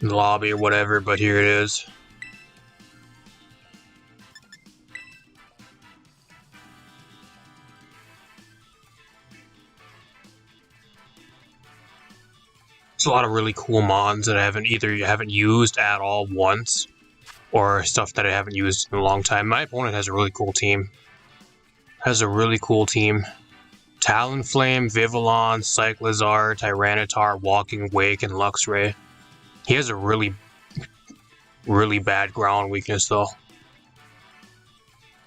in the lobby or whatever, but here it is. There's a lot of really cool mods that I haven't used at all once, or stuff that I haven't used in a long time. My opponent has a really cool team. Talonflame, Vivillon, Cyclizar, Tyranitar, Walking Wake, and Luxray. He has a really bad ground weakness though.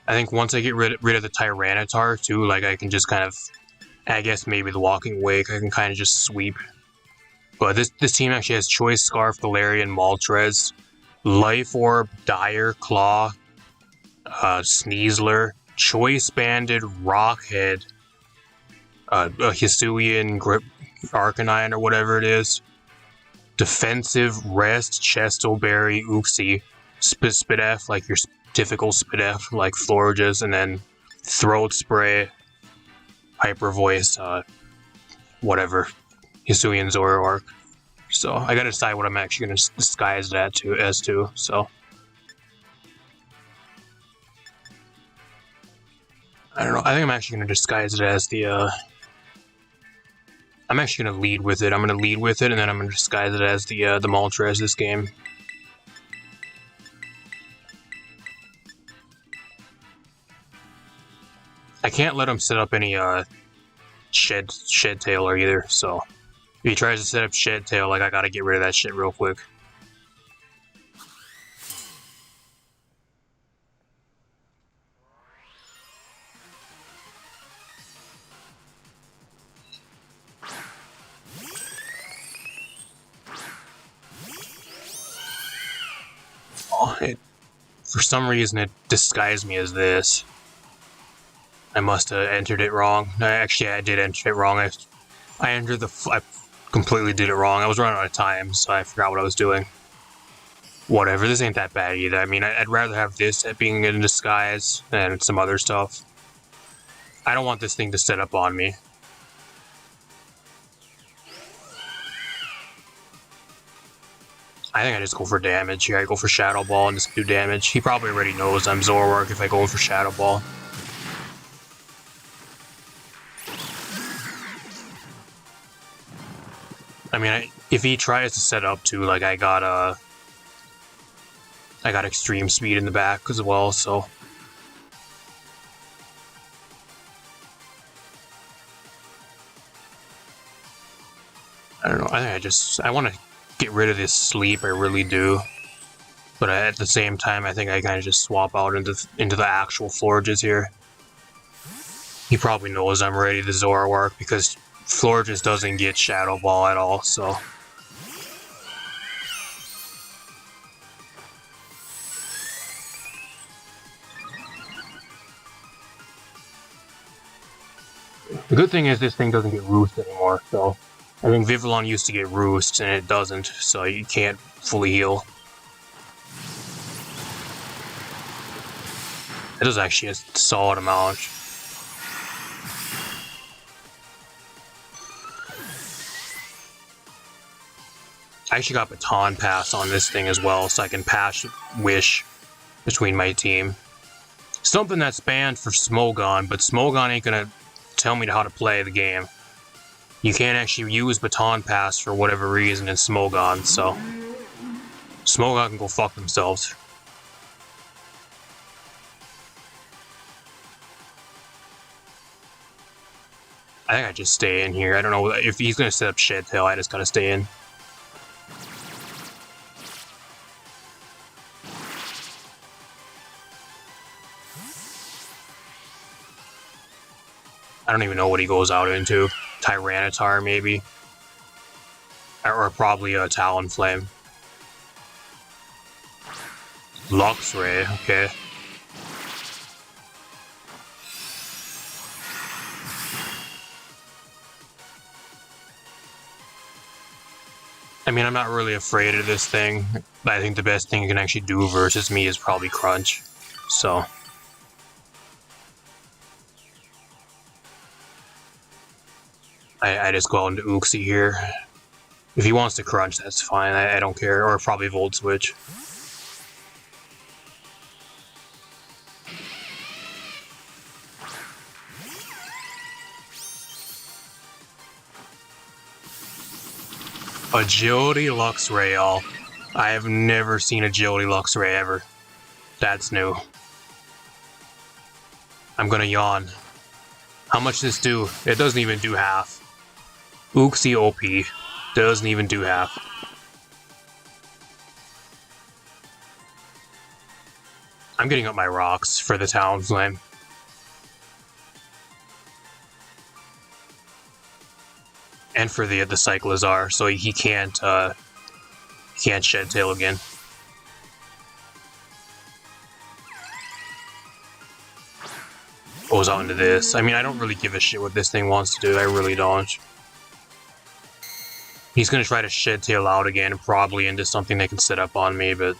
I think once I get rid of the Tyranitar too, like I can just kind of, I guess maybe the Walking Wake, I can kind of just sweep. But this team actually has Choice Scarf, Galarian, Moltres, Life Orb, Dire Claw, Sneasler, Choice Banded, Rockhead, a Hisuian, Arcanine or whatever it is, Defensive, Rest, Chestoberry, Uxie, Spidef, like your typical Spidef, like Florges, and then Throat Spray, Hyper Voice, whatever, Hisuian Zoroark. So I gotta decide what I'm actually gonna disguise that as to. So I don't know. I think I'm actually gonna disguise it as the. I'm actually gonna lead with it. I'm gonna lead with it, and then I'm gonna disguise it as the Moltres this game. I can't let him set up any Shed Tail either. So if he tries to set up Shed Tail, like I gotta get rid of that shit real quick. For some reason, it disguised me as this. I must have entered it wrong. Actually, I did enter it wrong. I completely did it wrong. I was running out of time, so I forgot what I was doing. Whatever, this ain't that bad either. I mean, I'd rather have this at being in disguise than some other stuff. I don't want this thing to set up on me. I think I just go for damage here. I go for Shadow Ball and just do damage. He probably already knows I'm Zoroark if I go for Shadow Ball. I mean, if he tries to set up too, like I got extreme speed in the back as well, so. I don't know. I think I want to get rid of this sleep. I really do. But at the same time, I think I kind of just swap out into the actual Florges here. He probably knows I'm ready to Zoroark because Florges doesn't get Shadow Ball at all, so. The good thing is this thing doesn't get Roost anymore, so. I think Vivillon used to get Roost, and it doesn't, so you can't fully heal. It is actually a solid amount. I actually got Baton Pass on this thing as well, so I can pass Wish between my team. Something that's banned for Smogon, but Smogon ain't gonna tell me how to play the game. You can't actually use Baton Pass for whatever reason in Smogon, so Smogon can go fuck themselves. I think I just stay in here. I don't know if he's gonna set up Shed Tail. I just gotta stay in. I don't even know what he goes out into. Tyranitar, maybe. Or probably a Talonflame. Luxray, okay. I mean, I'm not really afraid of this thing. I think the best thing it can actually do versus me is probably Crunch. So. I just go out into Uxie here. If he wants to crunch, that's fine. I don't care. Or probably Volt Switch. Agility Luxray, y'all. I have never seen Agility Luxray ever. That's new. I'm gonna yawn. How much does this do? It doesn't even do half. Uxie OP. Doesn't even do half. I'm getting up my rocks for the Talonflame. And for the Cyclizar, so he can't Shed Tail again. Goes on to this. I mean, I don't really give a shit what this thing wants to do. I really don't. He's gonna try to Shed Tail out again, probably into something they can set up on me, but...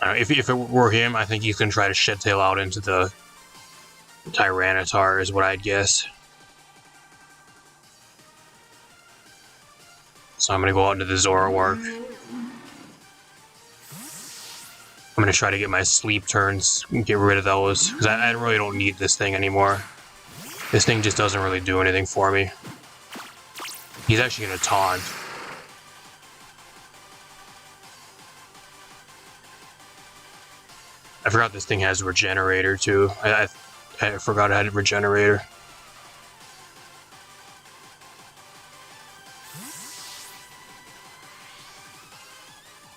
if it were him, I think he's gonna try to Shed Tail out into the Tyranitar, is what I'd guess. So I'm gonna go out into the Zoroark. I'm gonna try to get my sleep turns and get rid of those, because I really don't need this thing anymore. This thing just doesn't really do anything for me. He's actually gonna taunt. I forgot this thing has a Regenerator too. I forgot I had a Regenerator.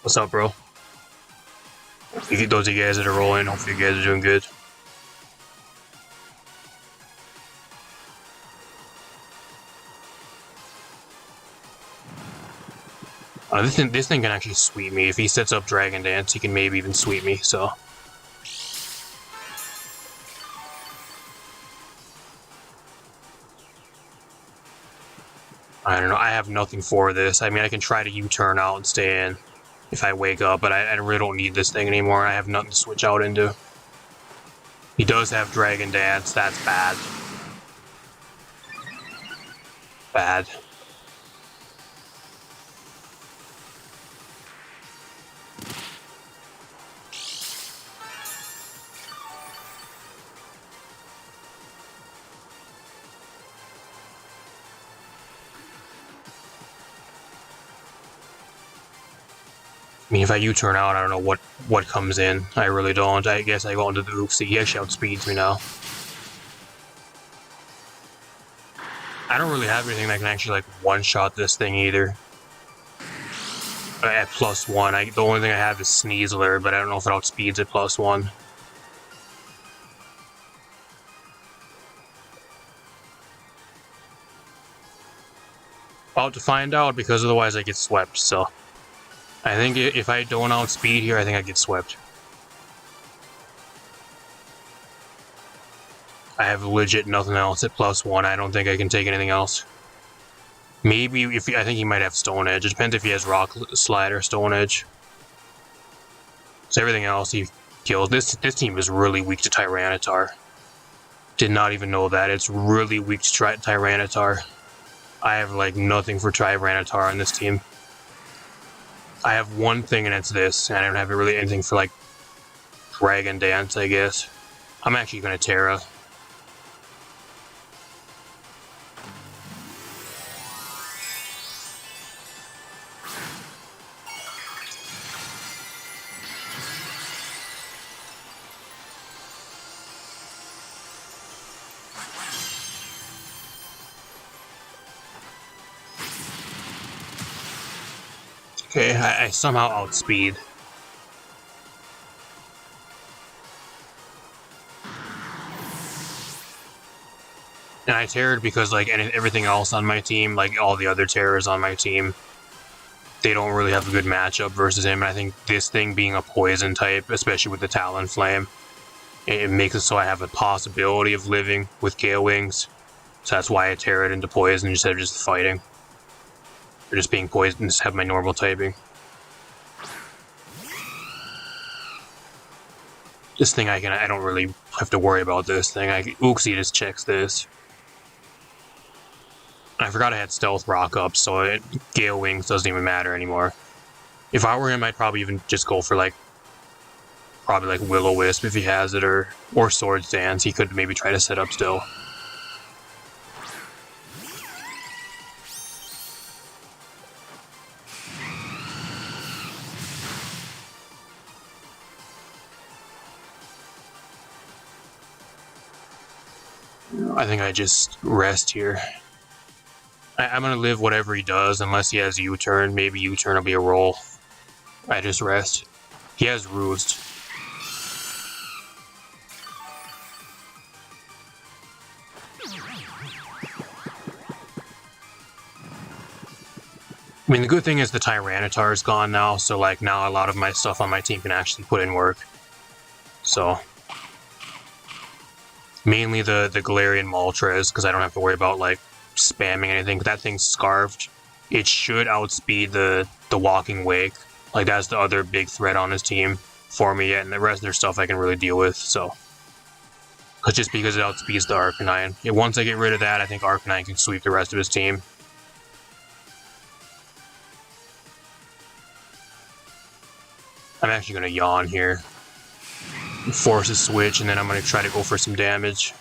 What's up, bro? Those of you guys that are rolling, hopefully you guys are doing good. This thing can actually sweep me. If he sets up Dragon Dance, he can maybe even sweep me, so... I don't know, I have nothing for this. I mean, I can try to U-turn out and stay in if I wake up, but I really don't need this thing anymore. I have nothing to switch out into. He does have Dragon Dance, that's bad. Bad. I mean, if I U-turn out, I don't know what comes in. I really don't. I guess I go into the Uxie. He actually outspeeds me now. I don't really have anything that can actually, like, one-shot this thing either. At +1, the only thing I have is Sneasler, but I don't know if it outspeeds at +1. About to find out, because otherwise I get swept, so... I think if I don't outspeed here, I think I get swept. I have legit nothing else at +1. I don't think I can take anything else. Maybe I think he might have Stone Edge. It depends if he has Rock Slide or Stone Edge. So everything else he kills. This team is really weak to Tyranitar. Did not even know that. It's really weak to Tyranitar. I have like nothing for Tyranitar on this team. I have one thing and it's this, and I don't have really anything for like Dragon Dance, I guess. I'm actually gonna Terra. Okay, I somehow outspeed. And I terrored because, like, everything else on my team, like, all the other terrors on my team, they don't really have a good matchup versus him. And I think this thing being a poison type, especially with the Talonflame, it makes it so I have a possibility of living with Gale Wings. So that's why I terrored into poison instead of just fighting. Or just being poisoned, just have my normal typing. This thing I don't really have to worry about this thing. Uxie just checks this. I forgot I had Stealth Rock up, so Gale Wings doesn't even matter anymore. If I were him, I'd probably even just go for probably Will-O-Wisp if he has it, or Swords Dance. He could maybe try to set up still. I think I just rest here. I'm gonna live whatever he does, unless he has U-turn. Maybe U-turn will be a roll. I just rest. He has Roost. I mean, the good thing is the Tyranitar is gone now, so now a lot of my stuff on my team can actually put in work. So mainly the Galarian Moltres, because I don't have to worry about spamming anything. That thing's scarfed. It should outspeed the Walking Wake. That's the other big threat on his team for me, and the rest of their stuff I can really deal with. So, just because it outspeeds the Arcanine. Once I get rid of that, I think Arcanine can sweep the rest of his team. I'm actually going to yawn here. Force a switch, and then I'm going to try to go for some damage.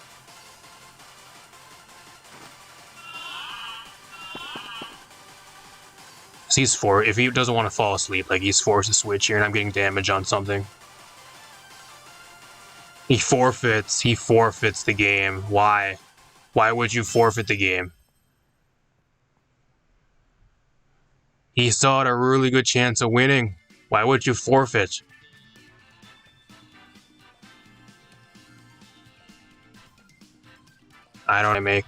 If he doesn't want to fall asleep, he's forced a switch here, and I'm getting damage on something. He forfeits the game. Why? Why would you forfeit the game? He saw a really good chance of winning. Why would you forfeit? I don't make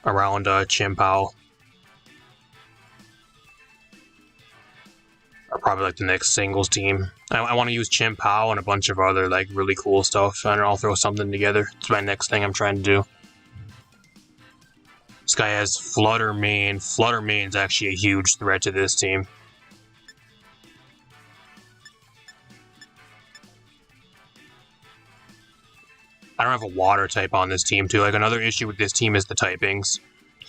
around Chimpao. Or probably the next singles team. I want to use Chimpao and a bunch of other really cool stuff, and I'll throw something together. It's my next thing I'm trying to do. This guy has Flutter Mane. Flutter Mane's actually a huge threat to this team. I don't have a water type on this team too. Another issue with this team is the typings.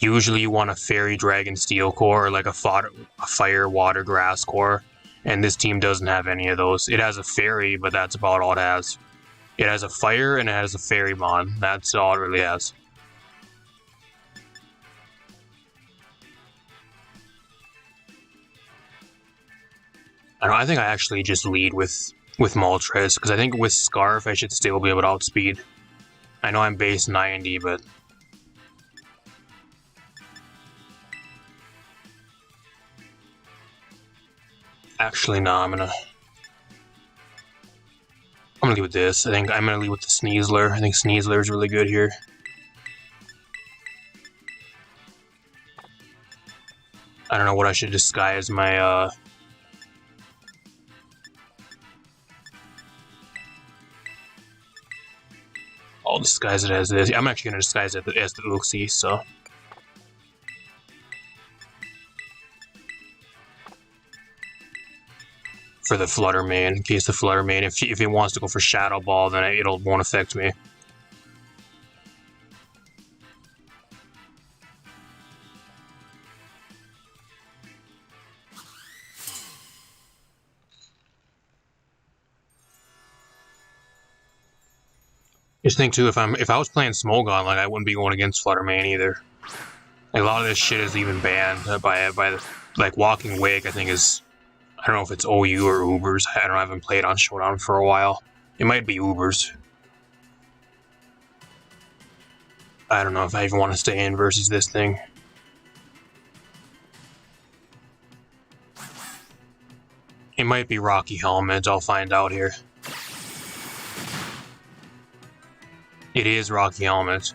Usually you want a Fairy Dragon Steel core or a Fire Water Grass core, and this team doesn't have any of those. It has a Fairy, but that's about all it has. It has a Fire and it has a Fairymon. That's all it really has. I think I actually just lead with Moltres, because I think with Scarf I should still be able to outspeed. I know I'm base 90, but actually, no, I'm gonna lead with this. I think I'm gonna lead with the Sneasler. I think Sneasler is really good here. I don't know what I should disguise my I'll disguise it as this. I'm actually gonna disguise it as the Uxie, so. For the Flutter Mane, in case the Flutter Mane, if he wants to go for Shadow Ball, then it won't affect me. Just think too, if I was playing Smogon, I wouldn't be going against Flutter Mane either. A lot of this shit is even banned by the Walking Wake. I think is. I don't know if it's OU or Ubers. I haven't played on Showdown for a while. It might be Ubers. I don't know if I even want to stay in versus this thing. It might be Rocky Helmet. I'll find out here. It is Rocky Helmet.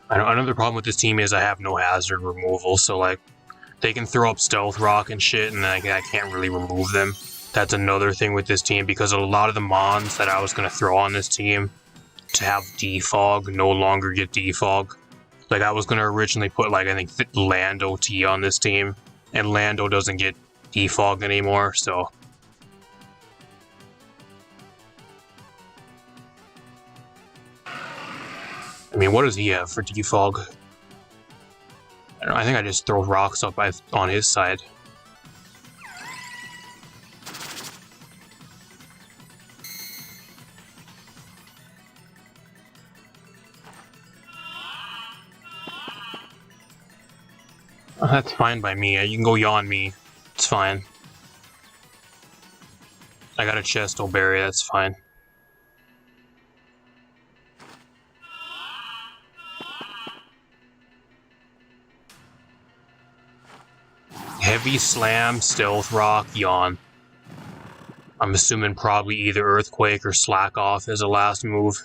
Another problem with this team is I have no hazard removal, so they can throw up Stealth Rock and shit, and I can't really remove them. That's another thing with this team, because a lot of the Mons that I was going to throw on this team to have defog no longer get defog. Like, I was gonna originally put, like, I think Lando T on this team, and Lando doesn't get defog anymore, so. I mean, what does he have for defog? I don't know, I think I just throw rocks up on his side. Oh, that's fine by me. You can go yawn me. It's fine. I got a Chesto Berry, that's fine. Heavy Slam, Stealth Rock, Yawn. I'm assuming probably either Earthquake or Slack Off as a last move.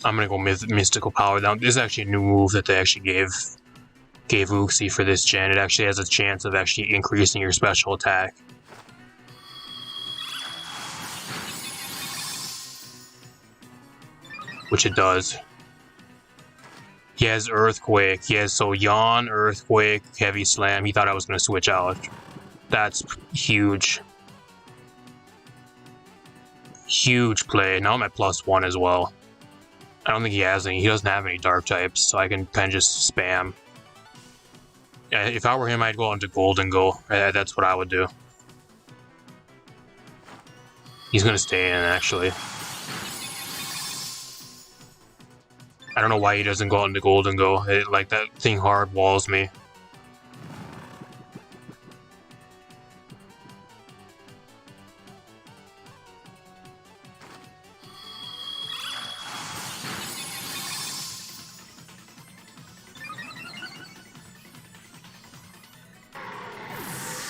I'm gonna go Mystical Power Down. This is actually a new move that they actually gave Uxie for this gen. It actually has a chance of actually increasing your special attack. Which it does. He has Earthquake. He has so Yawn, Earthquake, Heavy Slam. He thought I was going to switch out. That's huge. Huge play. Now I'm at +1 as well. I don't think he has any. He doesn't have any dark types, so I can kind of just spam. Yeah, if I were him, I'd go into Golden Go. That's what I would do. He's going to stay in, actually. I don't know why he doesn't go out into Golden Go. Like, that thing hard walls me.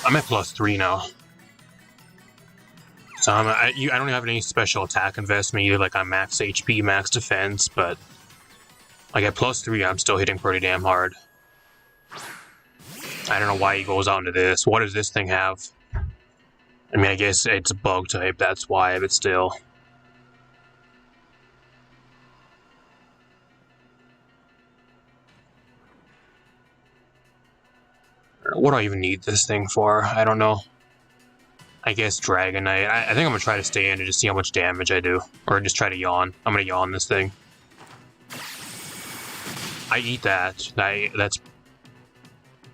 I'm at +3 now. So I don't have any special attack investment either. Like, I'm max HP, max defense, but like at +3, I'm still hitting pretty damn hard. I don't know why he goes out into this. What does this thing have? I mean, I guess it's a bug type, that's why, but still. What do I even need this thing for? I don't know. I guess Dragonite. I think I'm gonna try to stay in and just see how much damage I do. Or just try to yawn. I'm gonna yawn this thing. I eat that. That's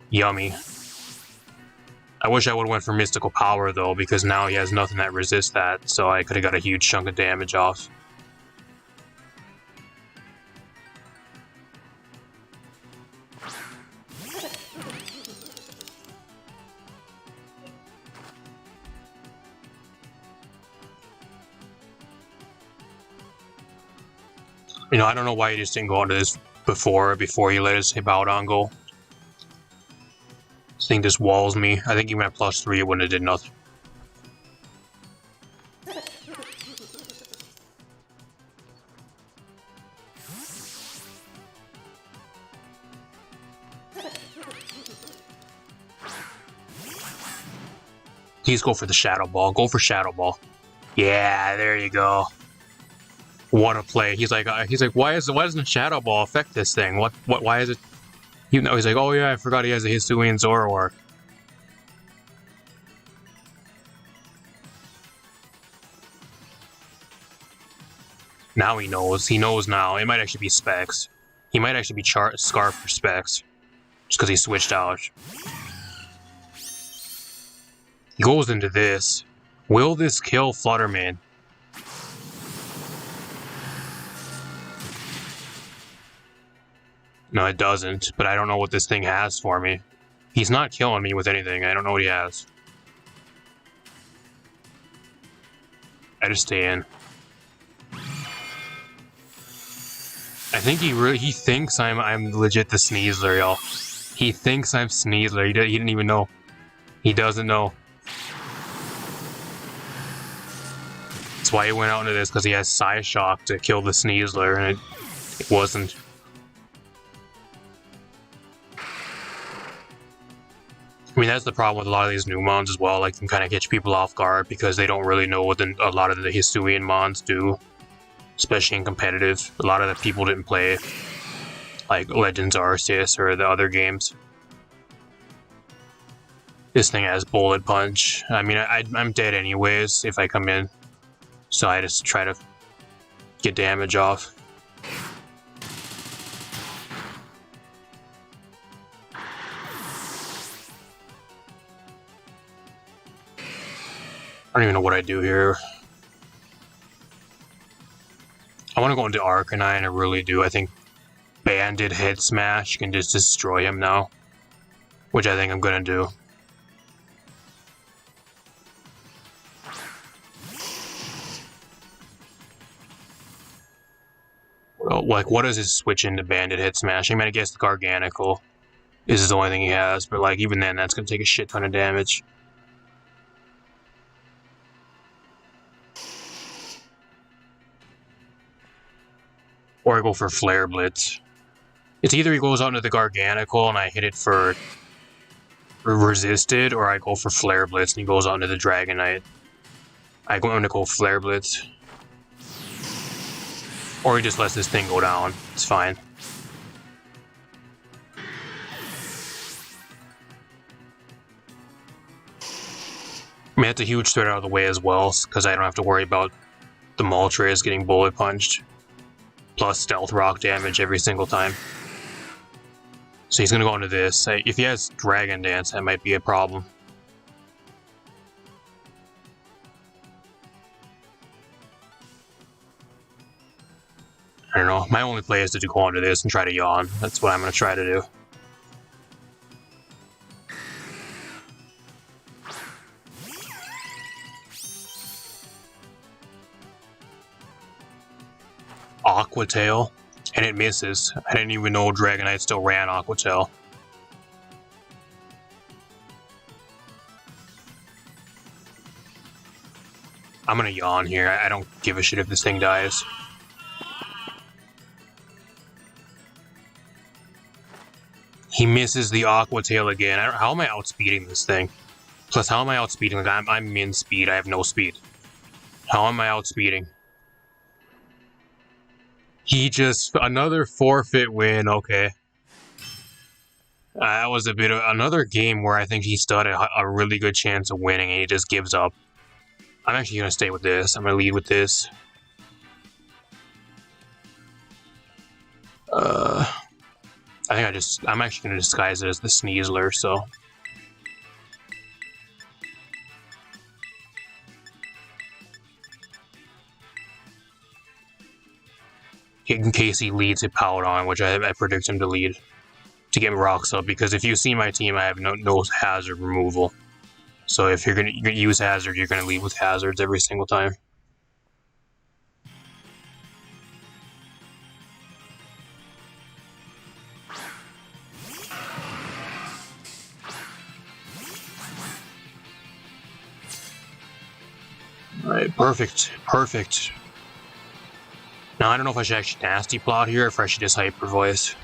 yummy. I wish I would have went for Mystical Power, though, because now he has nothing that resists that, so I could have got a huge chunk of damage off. You know, I don't know why he just didn't go into this before he let his Hibaudon go. This thing just walls me. I think even at +3 it wouldn't have did nothing. Please go for the Shadow Ball. Go for Shadow Ball. Yeah, there you go. What a play. He's like, why doesn't the Shadow Ball affect this thing? Why is it? You know, he's like, oh yeah, I forgot he has a Hisuian Zoroark. Now he knows. He knows now. It might actually be Specs. He might actually be Scarf for Specs. Just because he switched out. He goes into this. Will this kill Flutterman? No, it doesn't, but I don't know what this thing has for me. He's not killing me with anything. I don't know what he has. I just stay in. I think he thinks I'm legit the Sneasler, y'all. He thinks I'm Sneasler. He didn't even know. He doesn't know. That's why he went out into this, because he has Psyshock to kill the Sneasler, and it wasn't. I mean, that's the problem with a lot of these new mons as well. Like, you can kind of catch people off guard because they don't really know what a lot of the Hisuian mons do, especially in competitive. A lot of the people didn't play, like, Legends Arceus or the other games. This thing has Bullet Punch. I mean, I'm dead anyways if I come in, so I just try to get damage off. I don't even know what I do here. I want to go into Arcanine, I really do. I think Banded Head Smash can just destroy him now, which I think I'm gonna do. Well, like, what does his switch into Banded Head Smash? I mean, I guess the Garganical is the only thing he has, but like, even then, that's gonna take a shit ton of damage. Or I go for Flare Blitz. It's either he goes out into the Garganical and I hit it for resisted, or I go for Flare Blitz and he goes out into the Dragonite. I'm gonna go Flare Blitz. Or he just lets this thing go down. It's fine. I mean, that's a huge threat out of the way as well, because I don't have to worry about the Moltres getting bullet punched. Plus Stealth Rock damage every single time. So he's gonna go into this. If he has Dragon Dance, that might be a problem. I don't know. My only play is to go into this and try to yawn. That's what I'm gonna try to do. Aqua Tail, and it misses. I didn't even know Dragonite still ran Aqua Tail. I'm gonna yawn here. I don't give a shit if this thing dies. He misses the Aqua Tail again. How am I outspeeding this thing? Plus, how am I outspeeding? Like, I'm min speed. I have no speed. How am I outspeeding? He just... Another forfeit win. Okay. That was a bit of... Another game where I think he still had a really good chance of winning and he just gives up. I'm actually going to stay with this. I'm going to lead with this. I'm actually going to disguise it as the Sneasler, so... In case he leads a Powdon, which I predict him to lead, to get rocks up, because if you see my team, I have no hazard removal. So if you're gonna use hazard, you're gonna lead with hazards every single time. Alright, perfect, perfect. Now, I don't know if I should actually nasty plot here, or if I should just hyper voice.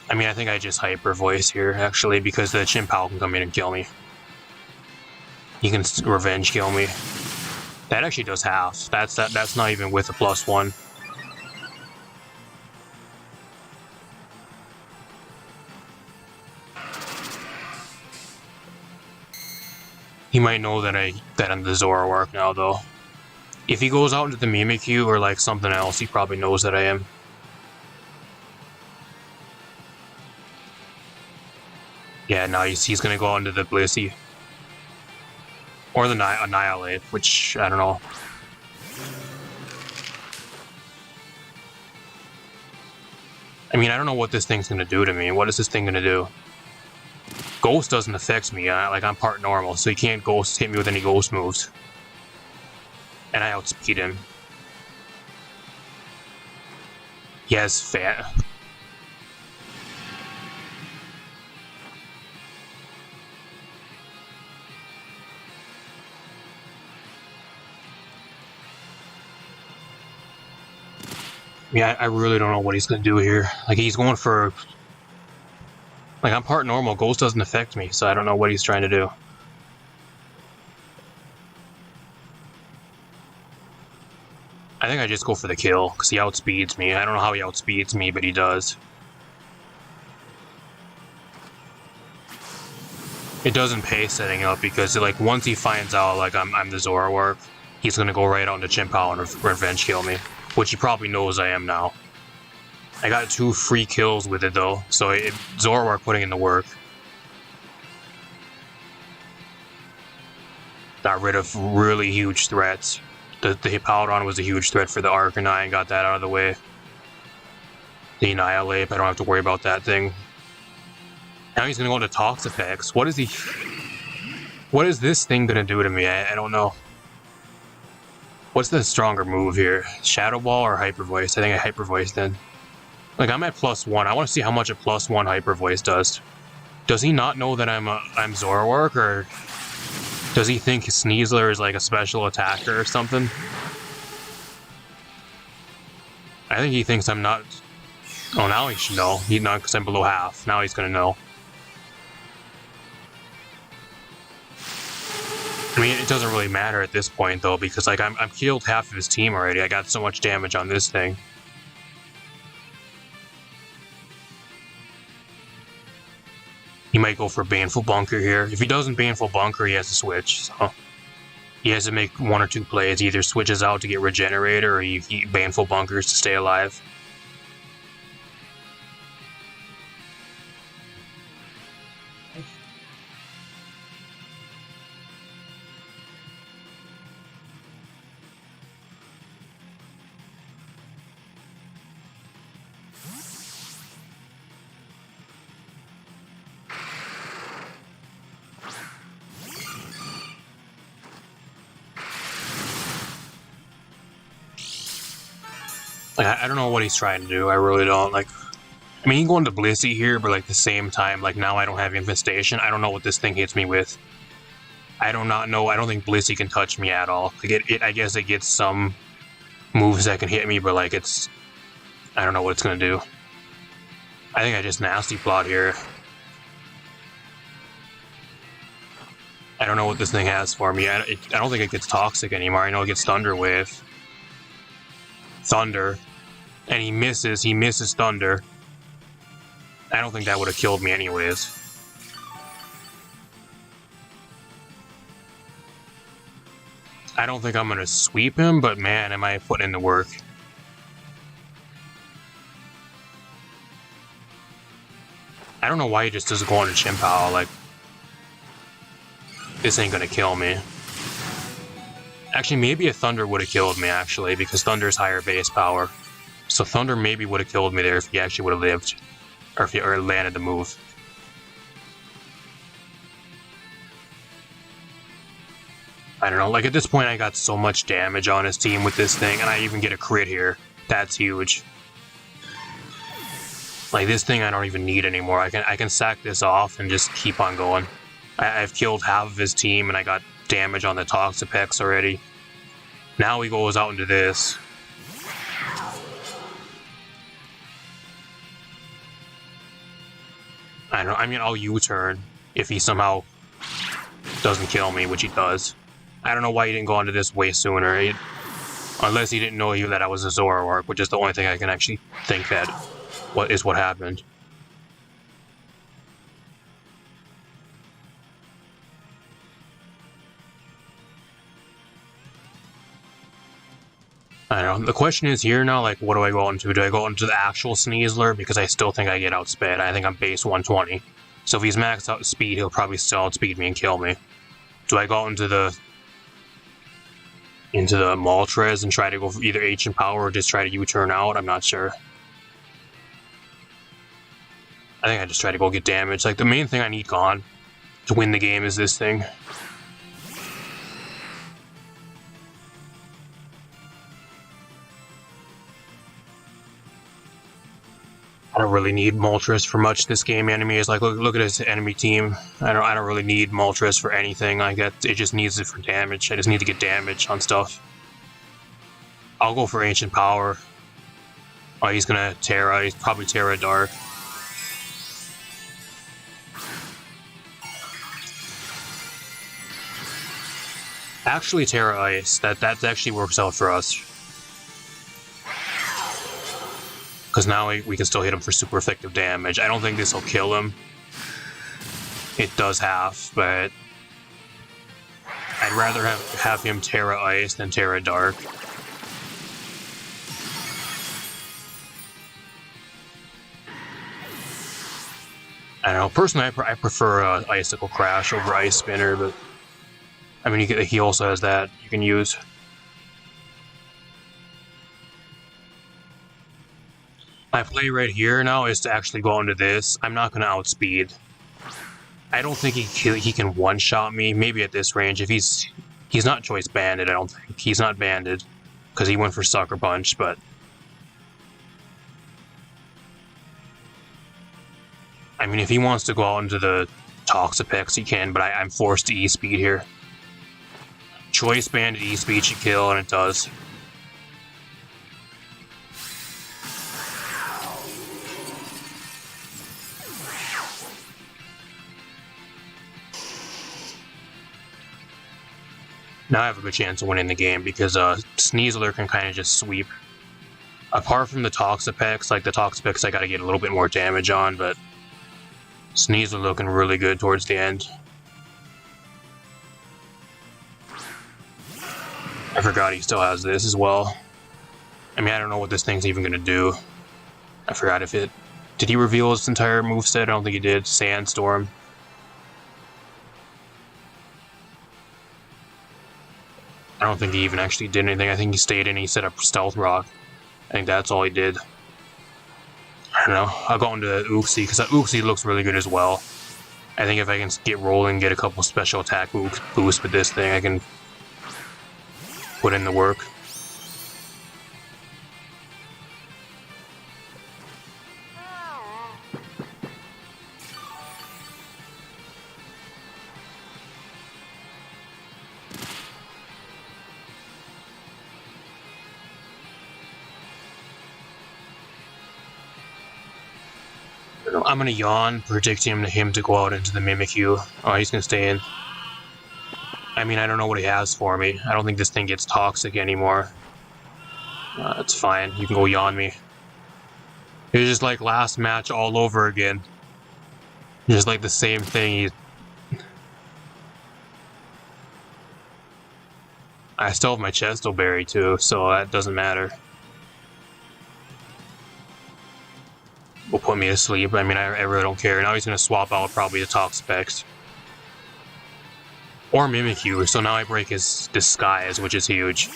I mean, I think I just hyper voice here, actually, because the Chimpow can come in and kill me. He can revenge kill me. That actually does half. That's not even with a +1. He might know that I'm the Zoroark now, though. If he goes out into the Mimikyu or like something else, he probably knows that I am. Yeah, no, he's gonna go into the Blissey. Or the Annihilate, which, I don't know. I mean, I don't know what this thing's gonna do to me. What is this thing gonna do? Ghost doesn't affect me, like I'm part normal, so he can't Ghost hit me with any Ghost moves. And I outspeed him. He has fat. Yeah, I really don't know what he's gonna do here. Like, he's going for... Like, I'm part normal. Ghost doesn't affect me, so I don't know what he's trying to do. I think I just go for the kill, because he outspeeds me. I don't know how he outspeeds me, but he does. It doesn't pay setting up, because, like, once he finds out, like, I'm the Zoroark, he's gonna go right out into Chimpow and revenge kill me. Which he probably knows I am now. I got 2 free kills with it, though, so Zoroark putting in the work. Got rid of really huge threats. The Hippowdon was a huge threat for the Arcanine, got that out of the way. The Annihilate, I don't have to worry about that thing. Now he's gonna go into Toxapex. What is this thing gonna do to me? I don't know. What's the stronger move here? Shadow Ball or Hyper Voice? I think I Hyper Voice then. Like, I'm at +1. I want to see how much a +1 Hyper Voice does. Does he not know that I'm Zoroark, or does he think Sneasler is like a special attacker or something? I think he thinks I'm not... Oh, now he should know. He's not, because I'm below half. Now he's gonna know. I mean, it doesn't really matter at this point, though, because, like, I've killed half of his team already. I got so much damage on this thing. He might go for Baneful Bunker here. If he doesn't Baneful Bunker, he has to switch, so... He has to make 1 or 2 plays. He either switches out to get Regenerator, or he Baneful Bunkers to stay alive. I don't know what he's trying to do. I really don't. Like, I mean, he can go into Blissey here, but, like, the same time, like, now I don't have Infestation. I don't know what this thing hits me with. I do not know. I don't think Blissey can touch me at all. Like, I guess it gets some moves that can hit me, but, like, it's... I don't know what it's gonna do. I think I just Nasty Plot here. I don't know what this thing has for me. I don't think it gets Toxic anymore. I know it gets Thunder Wave. Thunder. And he misses Thunder. I don't think that would have killed me anyways. I don't think I'm gonna sweep him, but man, am I putting in the work. I don't know why he just doesn't go into Chimpow, like... This ain't gonna kill me. Actually, maybe a Thunder would have killed me, actually, because Thunder's higher base power. So Thunder maybe would have killed me there if he actually would have lived. Or if he landed the move. I don't know, like at this point I got so much damage on his team with this thing, and I even get a crit here. That's huge. Like this thing I don't even need anymore. I can sack this off and just keep on going. I've killed half of his team and I got damage on the Toxapex already. Now he goes out into this. I don't know, I mean I'll U-turn if he somehow doesn't kill me, which he does. I don't know why he didn't go onto this way sooner. Unless he didn't know that I was a Zoroark, which is the only thing I can actually think that what happened. I don't know. The question is here now, like, what do I go into? Do I go into the actual Sneasler? Because I still think I get outsped. I think I'm base 120. So if he's maxed out speed, he'll probably still outspeed me and kill me. Do I go into the Moltres and try to go for either Ancient Power or just try to U-turn out? I'm not sure. I think I just try to go get damage. Like, the main thing I need gone to win the game is this thing. I don't really need Moltres for much this game. Enemy is like, look at his enemy team. I don't really need Moltres for anything like that. It just needs it for damage. I just need to get damage on stuff. I'll go for Ancient Power. Oh, he's gonna Terra. He's probably Terra Dark. Actually, Terra Ice. That actually works out for us. Because now we can still hit him for super effective damage. I don't think this will kill him. It does half, but I'd rather have him Terra Ice than Terra Dark. I don't know. Personally, I prefer Icicle Crash over Ice Spinner, but I mean, he also has that you can use. My play right here now is to actually go into this. I'm not going to outspeed. I don't think he can one-shot me. Maybe at this range, if he's not choice banded. I don't think he's not banded because he went for Sucker Punch, but. I mean, if he wants to go out into the Toxapex, he can, but I'm forced to E-Speed here. Choice banded E-Speed should kill, and it does. Now I have a good chance of winning the game because Sneasler can kind of just sweep. Apart from the Toxapex, like the Toxapex I gotta get a little bit more damage on, but Sneasler looking really good towards the end. I forgot he still has this as well. I mean, I don't know what this thing's even gonna do. I forgot if it... Did he reveal his entire moveset? I don't think he did. Sandstorm. I don't think he even actually did anything. I think he stayed in and he set up Stealth Rock. I think that's all he did. I don't know. I'll go into that Uxie, because that Uxie looks really good as well. I think if I can get rolling, get a couple special attack boosts with this thing, I can put in the work. I'm gonna yawn, predicting him to go out into the Mimikyu. Oh, he's gonna stay in. I mean, I don't know what he has for me. I don't think this thing gets toxic anymore. That's fine. You can go yawn me. It was just like last match all over again. Just like the same thing. I still have my Chesto Berry too, so that doesn't matter. Will put me to sleep. I mean, I really don't care. Now he's going to swap out probably the Toxapex. Or Mimikyu, so now I break his Disguise, which is huge.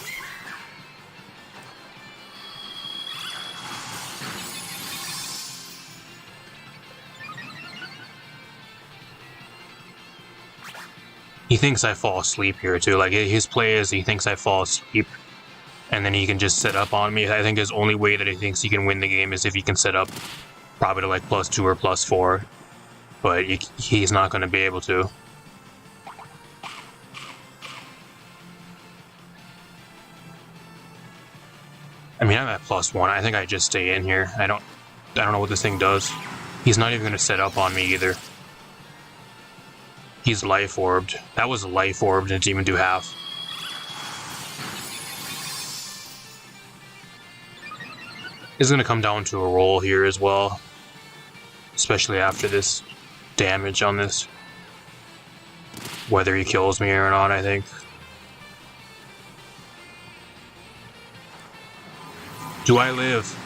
He thinks I fall asleep here too. Like, his play is he thinks I fall asleep, and then he can just set up on me. I think his only way that he thinks he can win the game is if he can set up probably to like +2 or +4, but he's not going to be able to. I mean, I'm at +1. I think I just stay in here. I don't know what this thing does. He's not even going to set up on me either. He's Life Orbed. That was Life Orbed and it didn't even do half. It's going to come down to a roll here as well. Especially after this damage on this. Whether he kills me or not, I think. Do I live?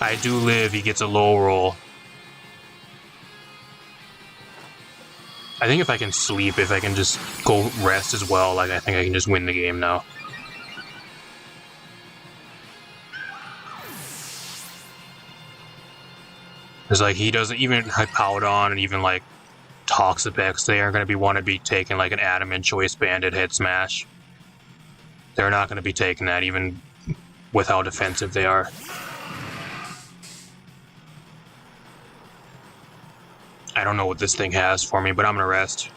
I do live. He gets a low roll. I think if I can sleep, if I can just go rest as well, like I think I can just win the game now. It's like he doesn't even Hippowdon and even like Toxapex, they aren't going to want to be taking like an Adamant Choice Banded Head Smash. They're not going to be taking that even with how defensive they are. I don't know what this thing has for me, but I'm going to rest.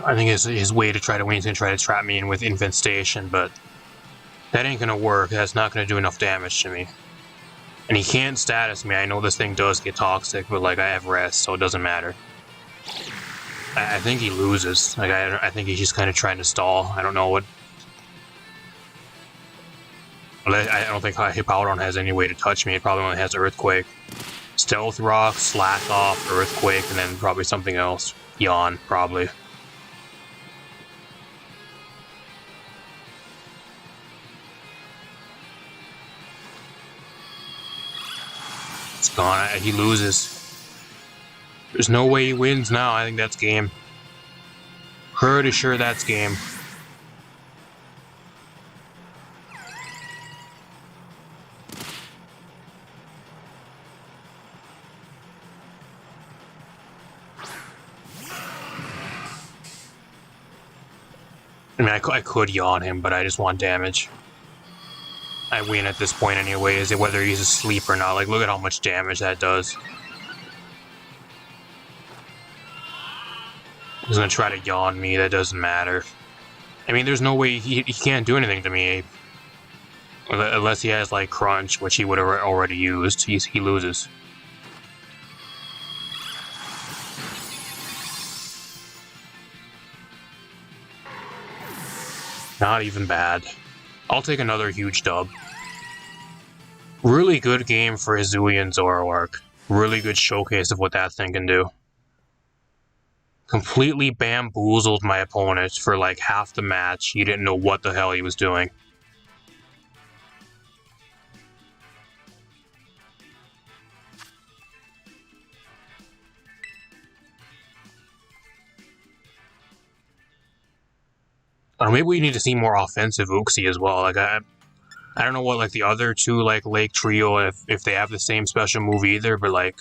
I think his way to try to win is going to try to trap me in with Infestation, but that ain't going to work. That's not going to do enough damage to me. And he can't status me. I know this thing does get toxic, but like I have rest, so it doesn't matter. I think he loses. Like I think he's just kind of trying to stall. I don't know what. I don't think Hippowdon has any way to touch me. It probably only has Earthquake. Stealth Rock, Slack Off, Earthquake, and then probably something else. Yawn, probably. It's gone. He loses. There's no way he wins now. I think that's game. Pretty sure that's game. I mean, I could yawn him, but I just want damage. I win at this point anyways, whether he's asleep or not. Like, look at how much damage that does. He's gonna try to yawn me, that doesn't matter. I mean, there's no way he can't do anything to me. Unless he has, like, Crunch, which he would have already used. He loses. Not even bad. I'll take another huge dub. Really good game for Hisuian Zoroark. Really good showcase of what that thing can do. Completely bamboozled my opponent for like half the match. He didn't know what the hell he was doing. Or maybe we need to see more offensive Uxie as well. Like I don't know what like the other two like Lake Trio if they have the same special move either, but like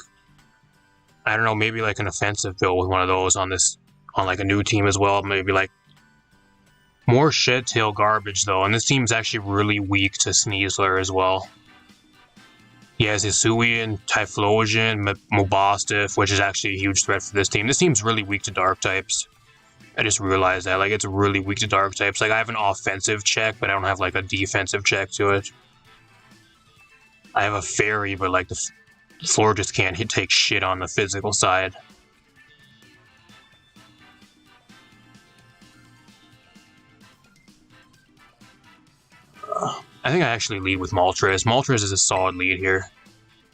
I don't know, maybe like an offensive build with one of those on like a new team as well. Maybe like more Shed Tail garbage though, and this team's actually really weak to Sneasler as well. He has Hisuian, Typhlosion, Mobostiff, which is actually a huge threat for this team. This team's really weak to dark types. I just realized that, like, it's really weak to dark types. Like, I have an offensive check, but I don't have, like, a defensive check to it. I have a fairy, but, like, the floor just can't take shit on the physical side. I think I actually lead with Moltres. Moltres is a solid lead here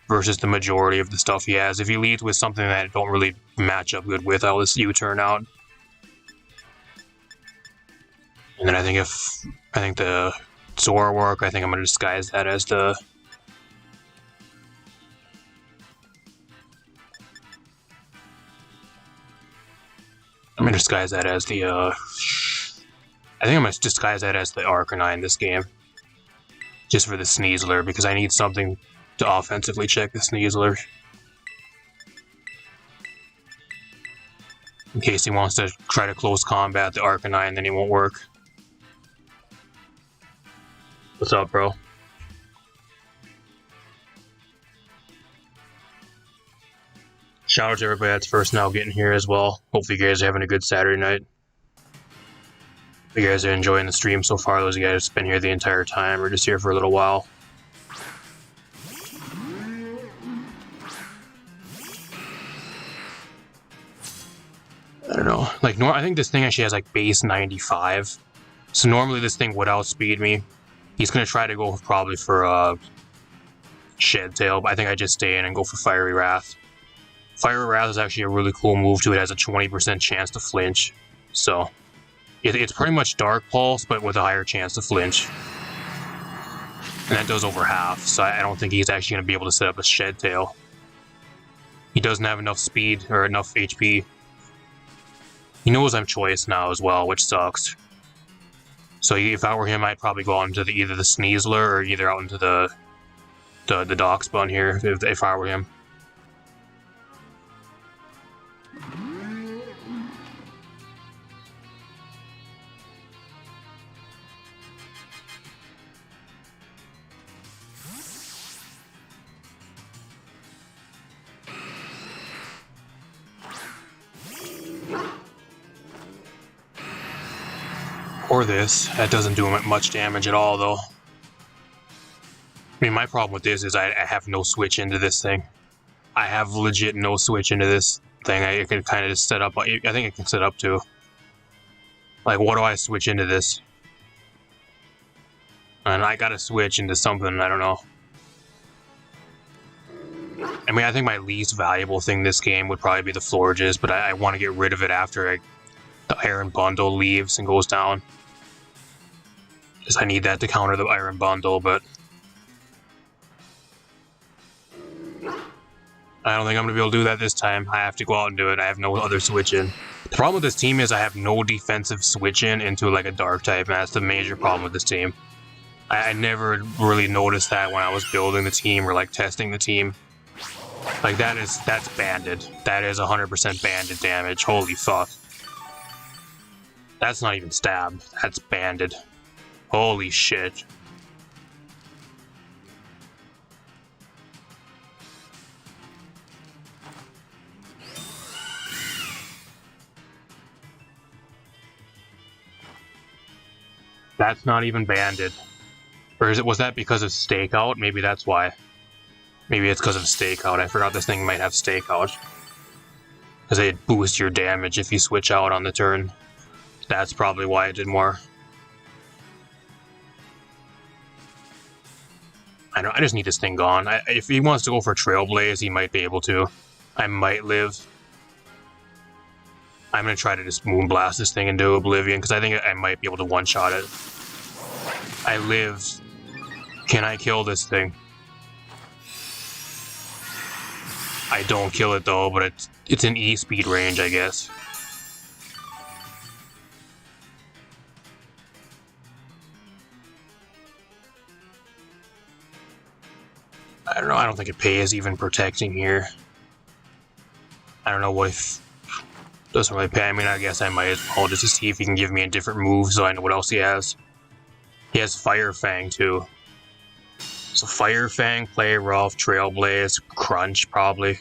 versus the majority of the stuff he has. If he leads with something that I don't really match up good with, I'll just U-turn out. And then I think the Zoroark, I think I'm going to disguise that as the... I'm going to disguise that as the, I think I'm going to disguise that as the Arcanine in this game. Just for the Sneasler, because I need something to offensively check the Sneasler. In case he wants to try to close combat the Arcanine, then it won't work. What's up, bro? Shout out to everybody that's first now getting here as well. Hopefully you guys are having a good Saturday night. If you guys are enjoying the stream so far, those of you guys have been here the entire time or just here for a little while. I don't know. Like, I think this thing actually has like base 95. So normally this thing would outspeed me. He's going to try to go probably for Shed Tail, but I think I just stay in and go for Fiery Wrath. Fiery Wrath is actually a really cool move too. It has a 20% chance to flinch. So it's pretty much Dark Pulse, but with a higher chance to flinch. And that does over half, so I don't think he's actually going to be able to set up a Shed Tail. He doesn't have enough speed or enough HP. He knows I'm Choice now as well, which sucks. So if I were him, I'd probably go out into either the Sneasler or either out into the Darkspun here, if I were him. Or this. That doesn't do much damage at all, though. I mean, my problem with this is I have no switch into this thing. I have legit no switch into this thing. I can kind of just set up. I think I can set up to. Like, what do I switch into this? And I gotta switch into something, I don't know. I mean, I think my least valuable thing this game would probably be the Florges, but I want to get rid of it after the Iron Bundle leaves and goes down. Because I need that to counter the Iron Bundle, but I don't think I'm going to be able to do that this time. I have to go out and do it. I have no other switch in. The problem with this team is I have no defensive switch in into like a Dark type, and that's the major problem with this team. I never really noticed that when I was building the team or like testing the team. Like that's banded. That is 100% banded damage. Holy fuck. That's not even stab. That's banded. Holy shit. That's not even banded. Or was that because of stakeout? Maybe that's why. Maybe it's because of stakeout. I forgot this thing might have stakeout. Because it boosts your damage if you switch out on the turn. That's probably why it did more. I know. I just need this thing gone. If he wants to go for Trailblaze, he might be able to. I might live. I'm going to try to just Moonblast this thing into Oblivion, because I think I might be able to one-shot it. I live. Can I kill this thing? I don't kill it though, but it's in E-speed range, I guess. I don't know, I don't think it pays even protecting here. I don't know what if... Doesn't really pay. I mean, I guess I might as well just to see if he can give me a different move so I know what else he has. He has Fire Fang too. So Fire Fang, Play Rough, Trailblaze, Crunch probably.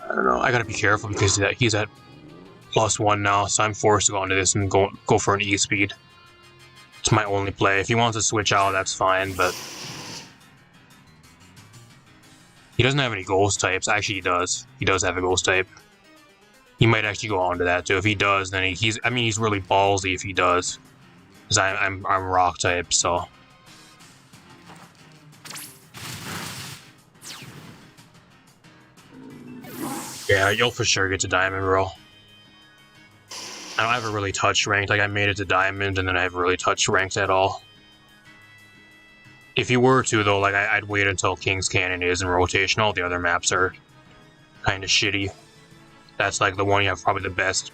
I don't know, I gotta be careful because he's at +1 now, so I'm forced to go into this and go for an E-speed. It's my only play. If he wants to switch out, that's fine, but... He doesn't have any ghost types. Actually, he does. He does have a ghost type. He might actually go on to that, too. If he does, then he's really ballsy if he does. Because I'm rock type, so... Yeah, you'll for sure get to Diamond, bro. I don't ever really touch ranked. Like, I made it to Diamond, and then I haven't really touched ranked at all. If you were to, though, like, I'd wait until King's Canyon is in rotation. All the other maps are kind of shitty. That's, like, the one you have probably the best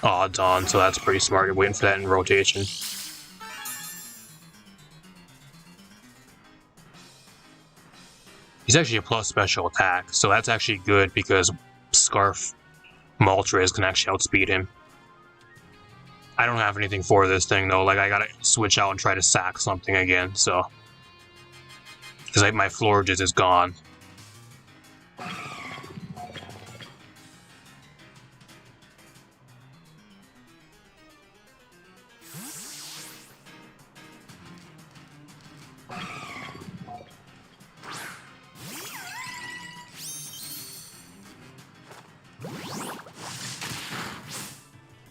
odds on, so that's pretty smart. You're waiting for that in rotation. He's actually a plus special attack, so that's actually good because Scarf Moltres can actually outspeed him. I don't have anything for this thing though, like I gotta switch out and try to sack something again, so... Because like, my Florges is gone.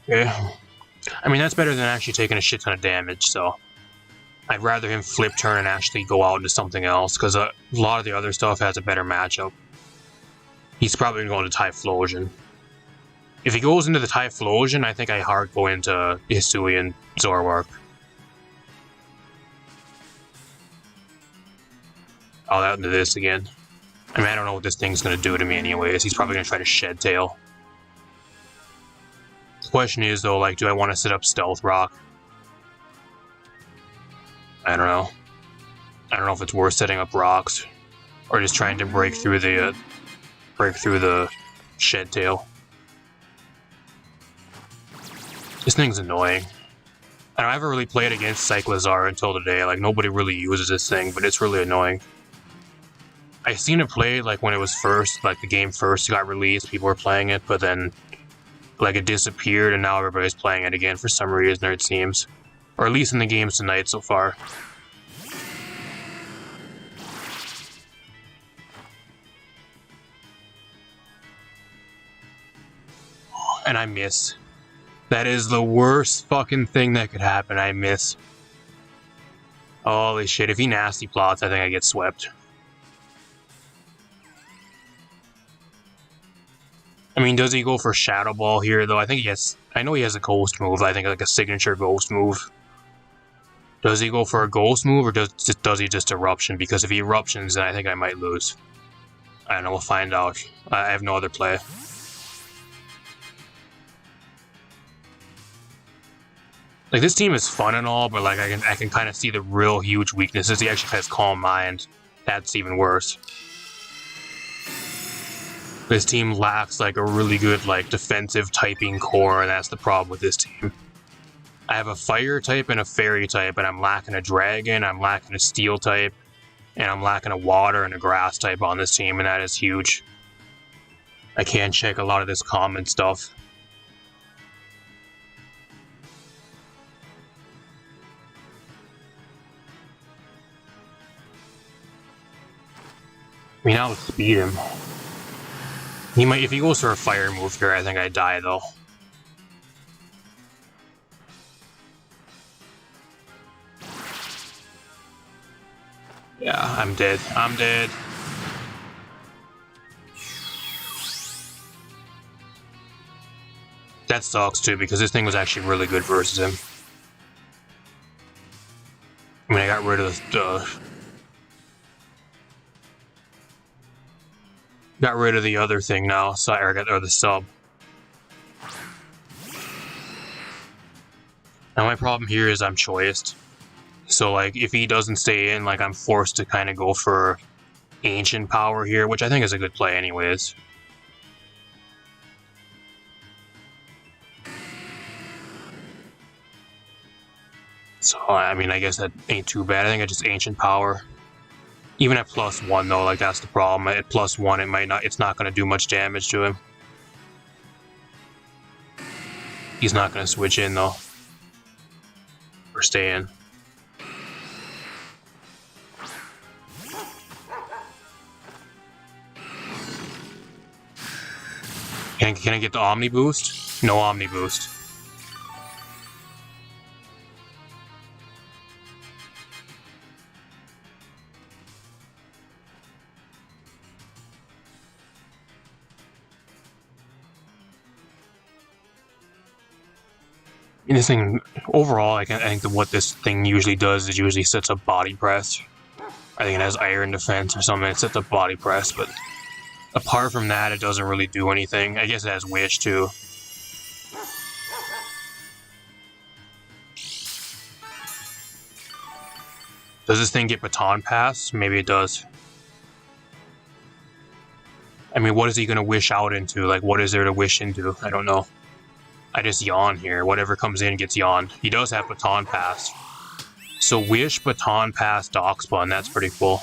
Yeah. I mean, that's better than actually taking a shit ton of damage, so... I'd rather him flip turn and actually go out into something else, because a lot of the other stuff has a better matchup. He's probably going to Typhlosion. If he goes into the Typhlosion, I think I hard go into Hisuian Zoroark. I'll out into this again. I mean, I don't know what this thing's going to do to me anyways. He's probably going to try to Shed Tail. The question is, though, like, do I want to set up Stealth Rock? I don't know. I don't know if it's worth setting up rocks or just trying to break through the shed tail. This thing's annoying. I haven't really played against Cyclizar until today. Like, nobody really uses this thing, but it's really annoying. I seen it play, like, when it was first, like, the game first got released, people were playing it, but then, like, it disappeared, and now everybody's playing it again for some reason, or it seems. Or at least in the games tonight so far. And I miss. That is the worst fucking thing that could happen, I miss. Holy shit, if he nasty plots, I think I get swept. I mean, does he go for Shadow Ball here, though? I think he has... I know he has a Ghost move, I think like a signature Ghost move. Does he go for a Ghost move, or does he just Eruption? Because if he Eruptions, then I think I might lose. I don't know, we'll find out. I have no other play. Like, this team is fun and all, but like I can kind of see the real huge weaknesses. He actually has Calm Mind. That's even worse. This team lacks like a really good like defensive typing core, and that's the problem with this team. I have a fire type and a fairy type, and I'm lacking a dragon, I'm lacking a steel type, and I'm lacking a water and a grass type on this team, and that is huge. I can't check a lot of this common stuff. I mean, I'll speed him. He might, if he goes for a fire move here, I think I die though. Yeah, I'm dead. I'm dead. That sucks too, because this thing was actually really good versus him. I mean, I got rid of the other thing now, so or the sub. Now my problem here is I'm choiced. So like if he doesn't stay in, like I'm forced to kind of go for Ancient Power here, which I think is a good play anyways. So I mean, I guess that ain't too bad. I think I just Ancient Power. Even at +1 though, like that's the problem. At +1 it's not gonna do much damage to him. He's not gonna switch in though. Or stay in. Can I get the Omni boost? No Omni boost. And this thing, overall, I think that what this thing usually does is usually sets up body press. I think it has Iron Defense or something, it sets up body press, but apart from that, it doesn't really do anything. I guess it has Wish, too. Does this thing get Baton Pass? Maybe it does. I mean, what is he going to wish out into? Like, what is there to wish into? I don't know. I just yawn here. Whatever comes in gets yawned. He does have Baton Pass. So Wish, Baton Pass, Dockspun. That's pretty cool.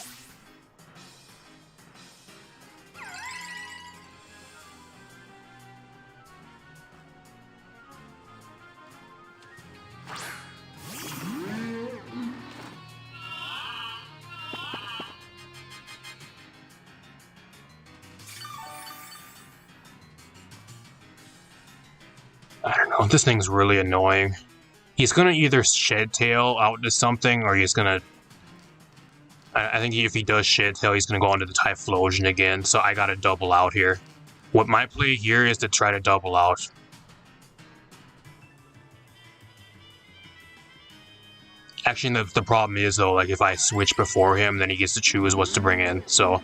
I don't know, this thing's really annoying. He's gonna either Shed Tail out into something, or he's gonna... I think if he does Shed Tail, he's gonna go into the Typhlosion again, so I gotta double out here. What my play here is to try to double out. Actually, the problem is, though, like, if I switch before him, then he gets to choose what to bring in, so...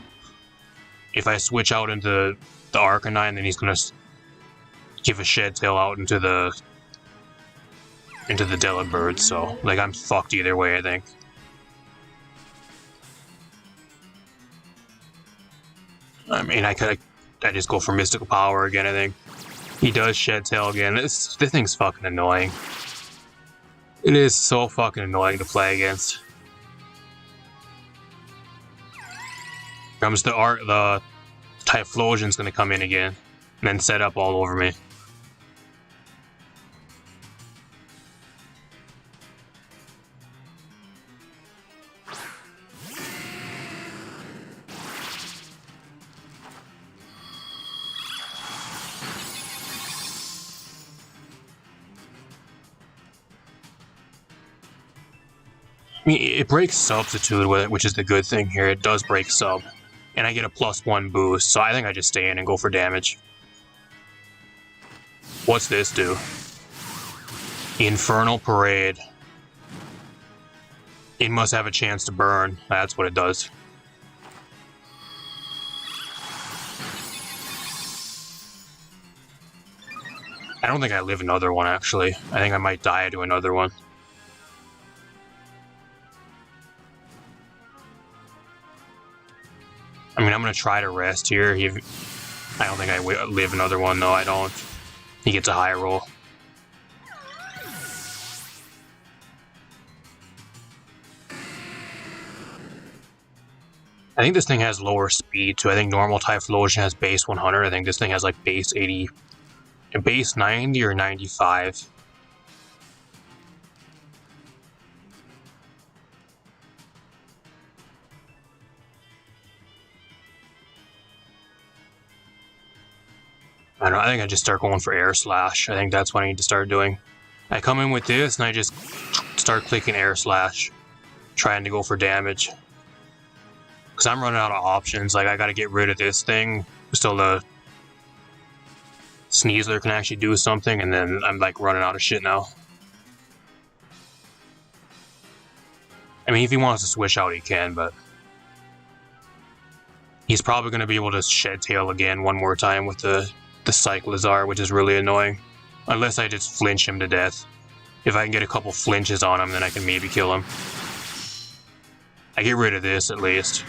If I switch out into the Arcanine, then he's gonna... give a Shed Tail out into the Delibird, so like I'm fucked either way, I think. I mean, I just go for Mystical Power again, I think. He does Shed Tail again. This thing's fucking annoying. It is so fucking annoying to play against. Comes the Typhlosion's gonna come in again, and then set up all over me. I mean, it breaks Substitute with it, which is the good thing here. It does break Sub. And I get a +1 boost, so I think I just stay in and go for damage. What's this do? Infernal Parade. It must have a chance to burn. That's what it does. I don't think I live another one, actually. I think I might die to another one. I mean, I'm going to try to rest here. I don't think I live another one, though. I don't. He gets a high roll. I think this thing has lower speed, too. I think normal Typhlosion has base 100. I think this thing has, like, base 80... base 90 or 95. I don't know, I think I just start going for Air Slash. I think that's what I need to start doing. I come in with this and I just start clicking Air Slash, trying to go for damage. Because I'm running out of options. Like, I gotta get rid of this thing so the Sneasler can actually do something, and then I'm like running out of shit now. I mean, if he wants to switch out, he can, but he's probably going to be able to Shed Tail again one more time with the Cyclizar, which is really annoying. Unless I just flinch him to death. If I can get a couple flinches on him, then I can maybe kill him. I get rid of this, at least.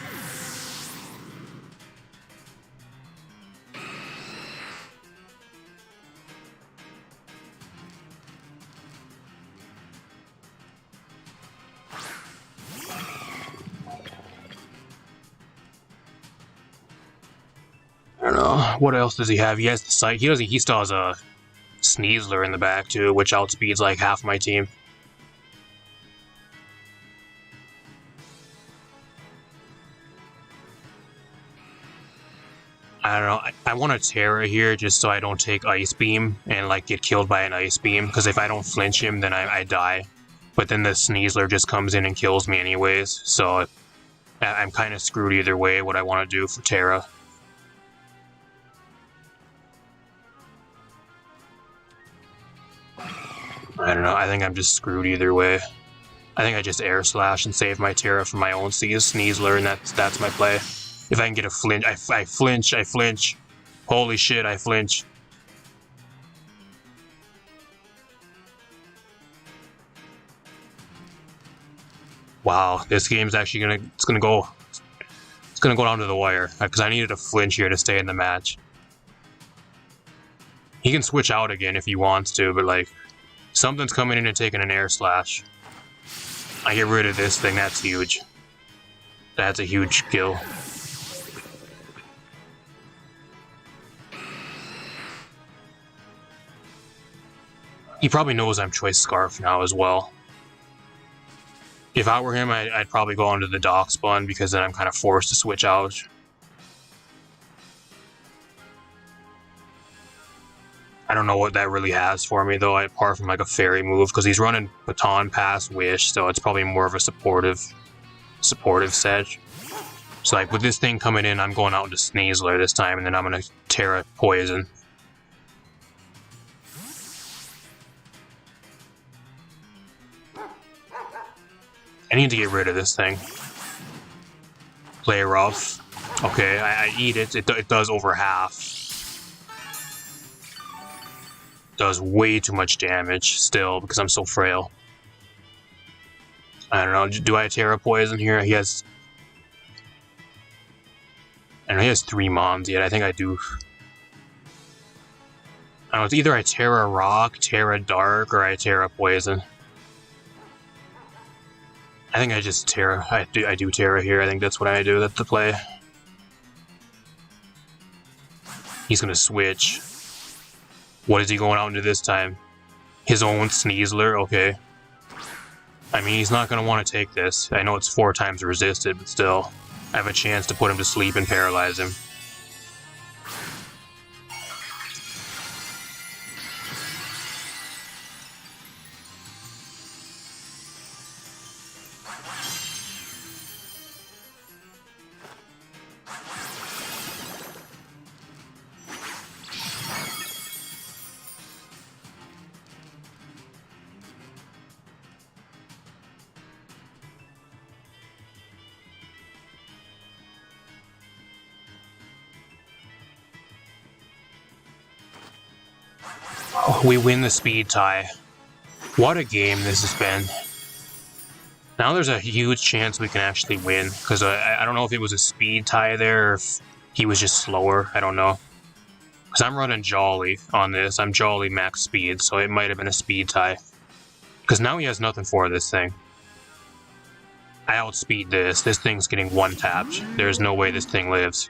I don't know. What else does he have? He has the sight. He still has a Sneasler in the back too, which outspeeds like half my team. I don't know. I want a Terra here just so I don't take Ice Beam and like get killed by an Ice Beam, because if I don't flinch him, then I die. But then the Sneasler just comes in and kills me anyways, so I'm kind of screwed either way what I want to do for Terra. I don't know, I think I'm just screwed either way. I think I just Air Slash and save my Terra for my own Sneasler, and that's my play. If I can get a flinch, I flinch. Holy shit, I flinch. Wow, this game's actually it's gonna go down to the wire, because I needed a flinch here to stay in the match. He can switch out again if he wants to, but like, something's coming in and taking an Air Slash. I get rid of this thing, that's huge. That's a huge kill. He probably knows I'm Choice Scarf now as well. If I were him, I'd probably go onto the Dock Spun, because then I'm kind of forced to switch out. I don't know what that really has for me, though, apart from like a fairy move, because he's running Baton Pass Wish, so it's probably more of a supportive set. So like with this thing coming in, I'm going out into Sneasler this time, and then I'm going to Terra Poison. I need to get rid of this thing. Play rough. Okay, I eat it. It does over half. Does way too much damage still, because I'm so frail. I don't know. Do I Terra Poison here? He has... I don't know he has 3 Mons yet. I think I do. I don't know, it's either I Terra Rock, Terra Dark, or I Terra Poison. I think I just Terra. I do Terra here. I think that's what I do. That's the play. He's gonna switch. What is he going out into this time? His own Sneasler? Okay. I mean, he's not gonna want to take this. I know it's 4 times resisted, but still. I have a chance to put him to sleep and paralyze him. We win the speed tie. What a game this has been. Now there's a huge chance we can actually win, because I don't know if it was a speed tie there or if he was just slower. I don't know. Because I'm running Jolly on this. I'm Jolly max speed, so it might have been a speed tie. Because now he has nothing for this thing. I outspeed this. This thing's getting 1-tapped. There's no way this thing lives.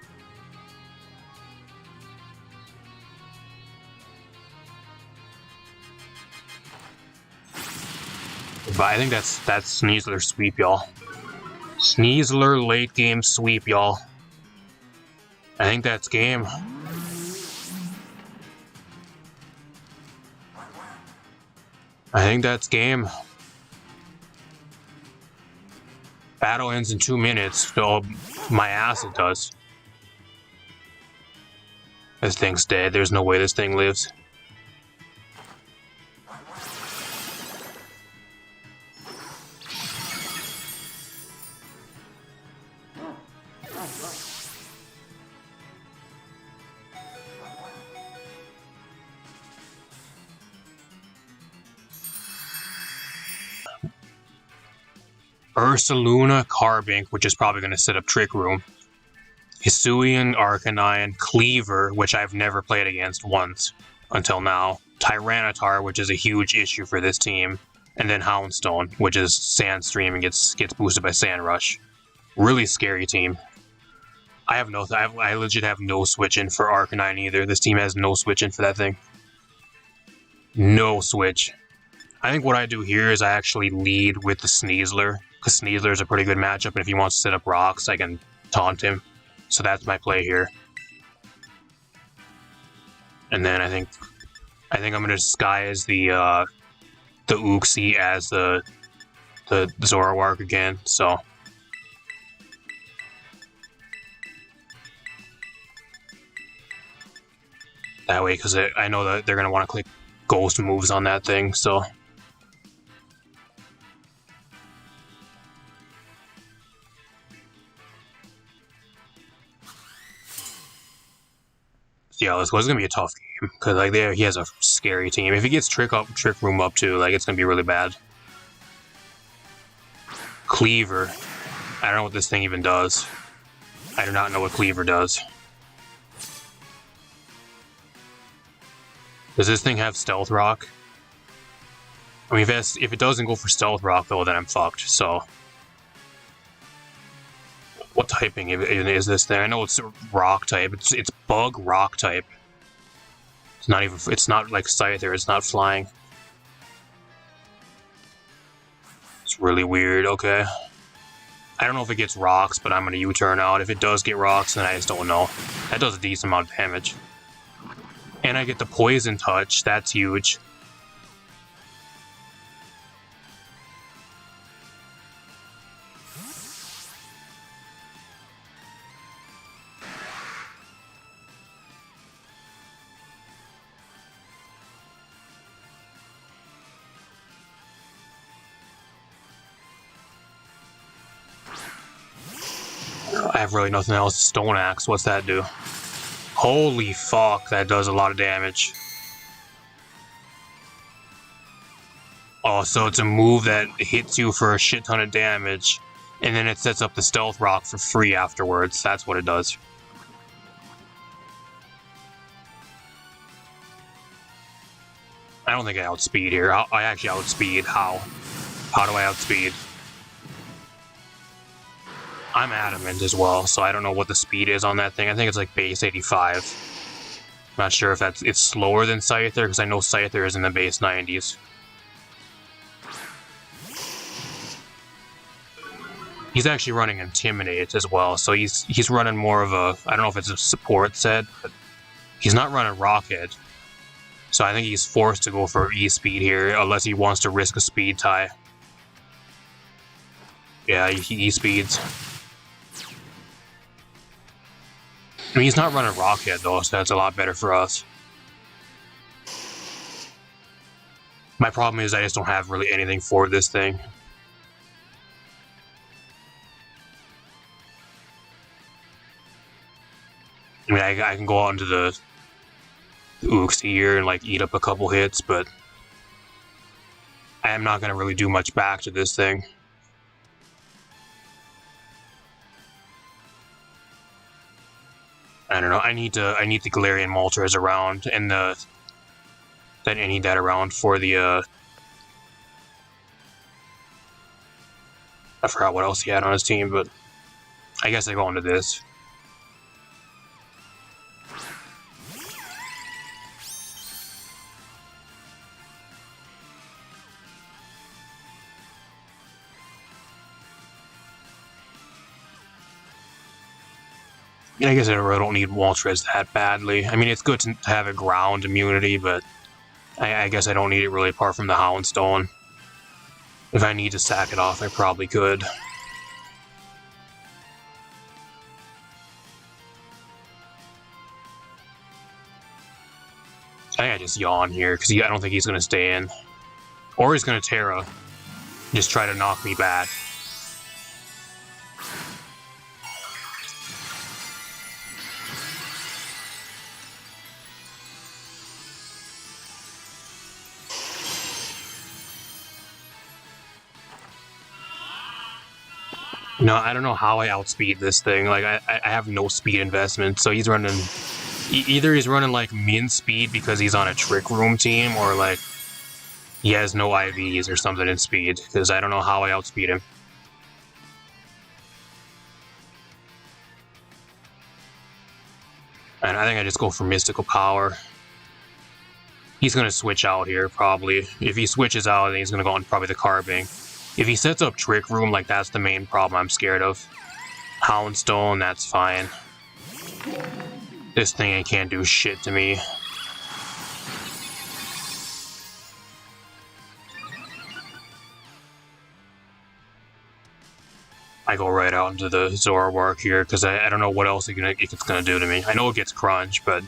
But I think that's Sneasler sweep, y'all. Sneasler late game sweep, y'all. I think that's game. I think that's game. Battle ends in 2 minutes, so my ass it does. This thing's dead. There's no way this thing lives. Ursaluna Carbink, which is probably going to set up Trick Room. Hisuian Arcanine, Cleaver, which I've never played against once until now. Tyranitar, which is a huge issue for this team. And then Houndstone, which is Sandstream and gets boosted by Sandrush. Really scary team. I legit have no switch-in for Arcanine either. This team has no switch-in for that thing. No switch. I think what I do here is I actually lead with the Sneasler, because Sneasler is a pretty good matchup, and if he wants to set up rocks, I can taunt him. So that's my play here. And then I think I'm gonna disguise the Uxie as the Zoroark again. So that way, because I know that they're gonna want to click ghost moves on that thing. So. Yeah, this was gonna be a tough game because like he has a scary team. If he gets Trick Room up too, like it's gonna be really bad. Cleaver, I don't know what this thing even does. I do not know what Cleaver does. Does this thing have Stealth Rock? I mean, if it doesn't go for Stealth Rock though, then I'm fucked. So. What typing is this thing? I know it's rock type. It's bug rock type. It's not like Scyther, it's not flying. It's really weird, okay. I don't know if it gets rocks, but I'm gonna U-turn out. If it does get rocks, then I just don't know. That does a decent amount of damage. And I get the poison touch, that's huge. I have really nothing else. Stone Axe, what's that do? Holy fuck, that does a lot of damage. Oh, so it's a move that hits you for a shit ton of damage, and then it sets up the Stealth Rock for free afterwards. That's what it does. I don't think I outspeed here. I actually outspeed. How? How do I outspeed? I'm adamant as well, so I don't know what the speed is on that thing. I think it's like base 85. Not sure if it's slower than Scyther, because I know Scyther is in the base 90s. He's actually running Intimidate as well, so he's running more of a, I don't know if it's a support set, but he's not running Rocket. So I think he's forced to go for E-Speed here, unless he wants to risk a speed tie. Yeah, he E-Speeds. I mean, he's not running Rocket though, so that's a lot better for us. My problem is I just don't have really anything for this thing. I mean, I can go out into the Uxie here and like eat up a couple hits, but I am not going to really do much back to this thing. I don't know. I need the Galarian Moltres around, and I need that around for the I forgot what else he had on his team, but I guess I go into this. I guess I really don't need Moltres that badly. I mean, it's good to have a ground immunity, but I guess I don't need it really apart from the Houndstone. If I need to sack it off, I probably could. I think I just yawn here, because I don't think he's going to stay in. Or he's going to Terra. Just try to knock me back. No, I don't know how I outspeed this thing. Like, I have no speed investment, so he's running... Either he's running, like, min speed because he's on a Trick Room team, or, like, he has no IVs or something in speed, because I don't know how I outspeed him. And I think I just go for Mystical Power. He's going to switch out here, probably. If he switches out, then he's going to go on probably the Carbink. If he sets up Trick Room, like, that's the main problem I'm scared of. Houndstone, that's fine. This thing can't do shit to me. I go right out into the Zoroark here, because I don't know what else it's gonna do to me. I know it gets Crunch, but...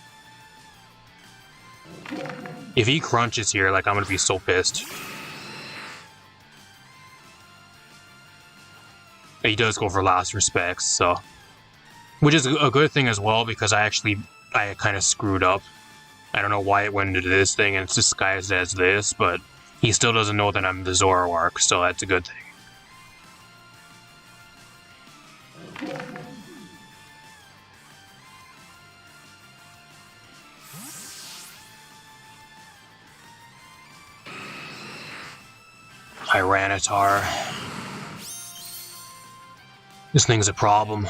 if he crunches here, like, I'm gonna be so pissed. He does go for Last Respects, so... which is a good thing as well, because I kind of screwed up. I don't know why it went into this thing and it's disguised as this, but he still doesn't know that I'm the Zoroark, so that's a good thing. Tyranitar. This thing's a problem.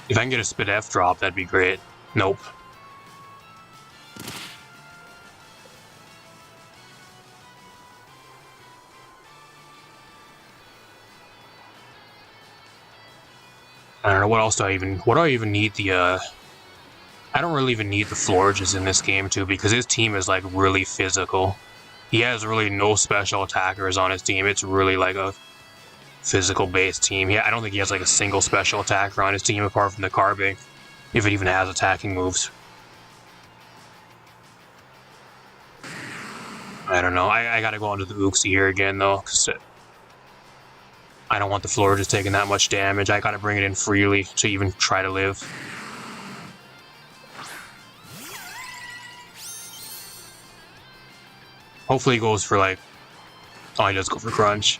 If I can get a Spit F drop, that'd be great. Nope. I don't know, what else do I even need the, I don't really even need the Florges in this game, too, because his team is, like, really physical. He has really no special attackers on his team. It's really, like, a physical-based team. I don't think he has, like, a single special attacker on his team apart from the Carbink, if it even has attacking moves. I don't know. I gotta go into the Uxie here again, though, because I don't want the Florges taking that much damage. I gotta bring it in freely to even try to live. Hopefully he goes for, like... oh, he does go for Crunch.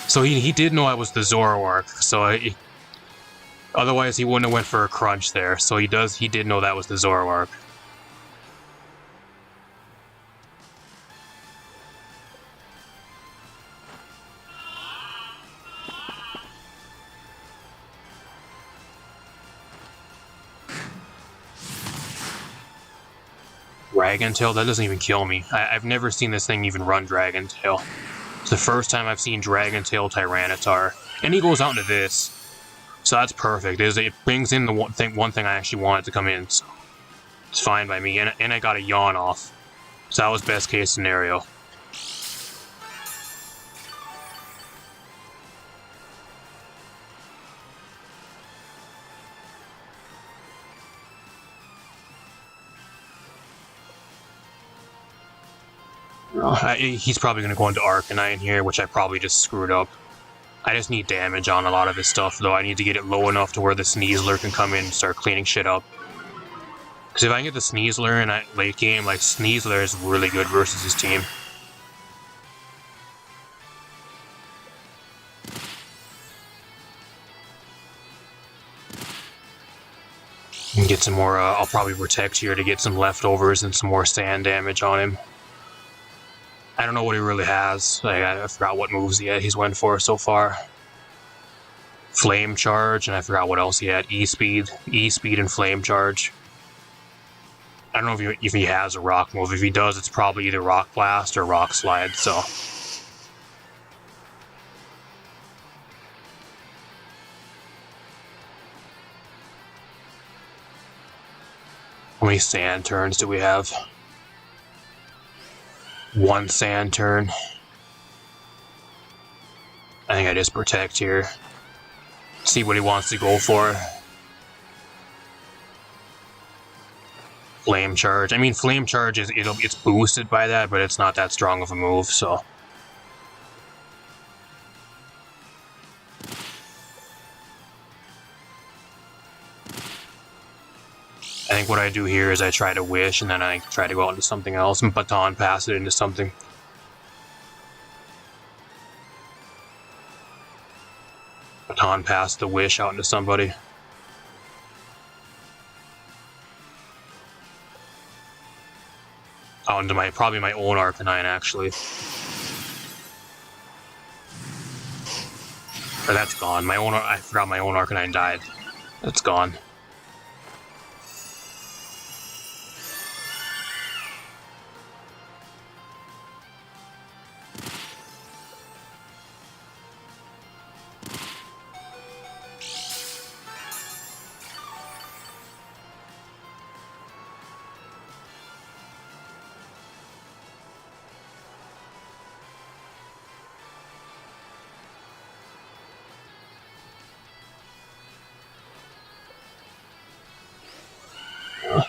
So he did know I was the Zoroark, so Otherwise, he wouldn't have went for a crunch there. So he did know that was the Zoroark. Dragon Tail? That doesn't even kill me. I've never seen this thing even run Dragon Tail. It's the first time I've seen Dragon Tail Tyranitar. And he goes out into this. So that's perfect. It brings in the one thing I actually wanted to come in. So it's fine by me. And I got a yawn off. So that was best case scenario. He's probably going to go into Arcanine here, which I probably just screwed up. I just need damage on a lot of his stuff, though. I need to get it low enough to where the Sneasler can come in and start cleaning shit up. Because if I can get the Sneasler in late game, like, Sneasler is really good versus his team. And get some more, I'll probably protect here to get some leftovers and some more sand damage on him. I don't know what he really has. I forgot what moves he's went for so far. Flame Charge, and I forgot what else he had. E-Speed and Flame Charge. I don't know if he has a rock move. If he does, it's probably either Rock Blast or Rock Slide, so. How many sand turns do we have? One sand turn. I think I just protect here. See what he wants to go for. Flame Charge. I mean, Flame Charge it's boosted by that, but it's not that strong of a move, so. I think what I do here is I try to wish, and then I try to go out into something else and baton pass it into something. Baton pass the wish out into somebody. Out into probably my own Arcanine, actually. But that's gone. I forgot my own Arcanine died. That's gone.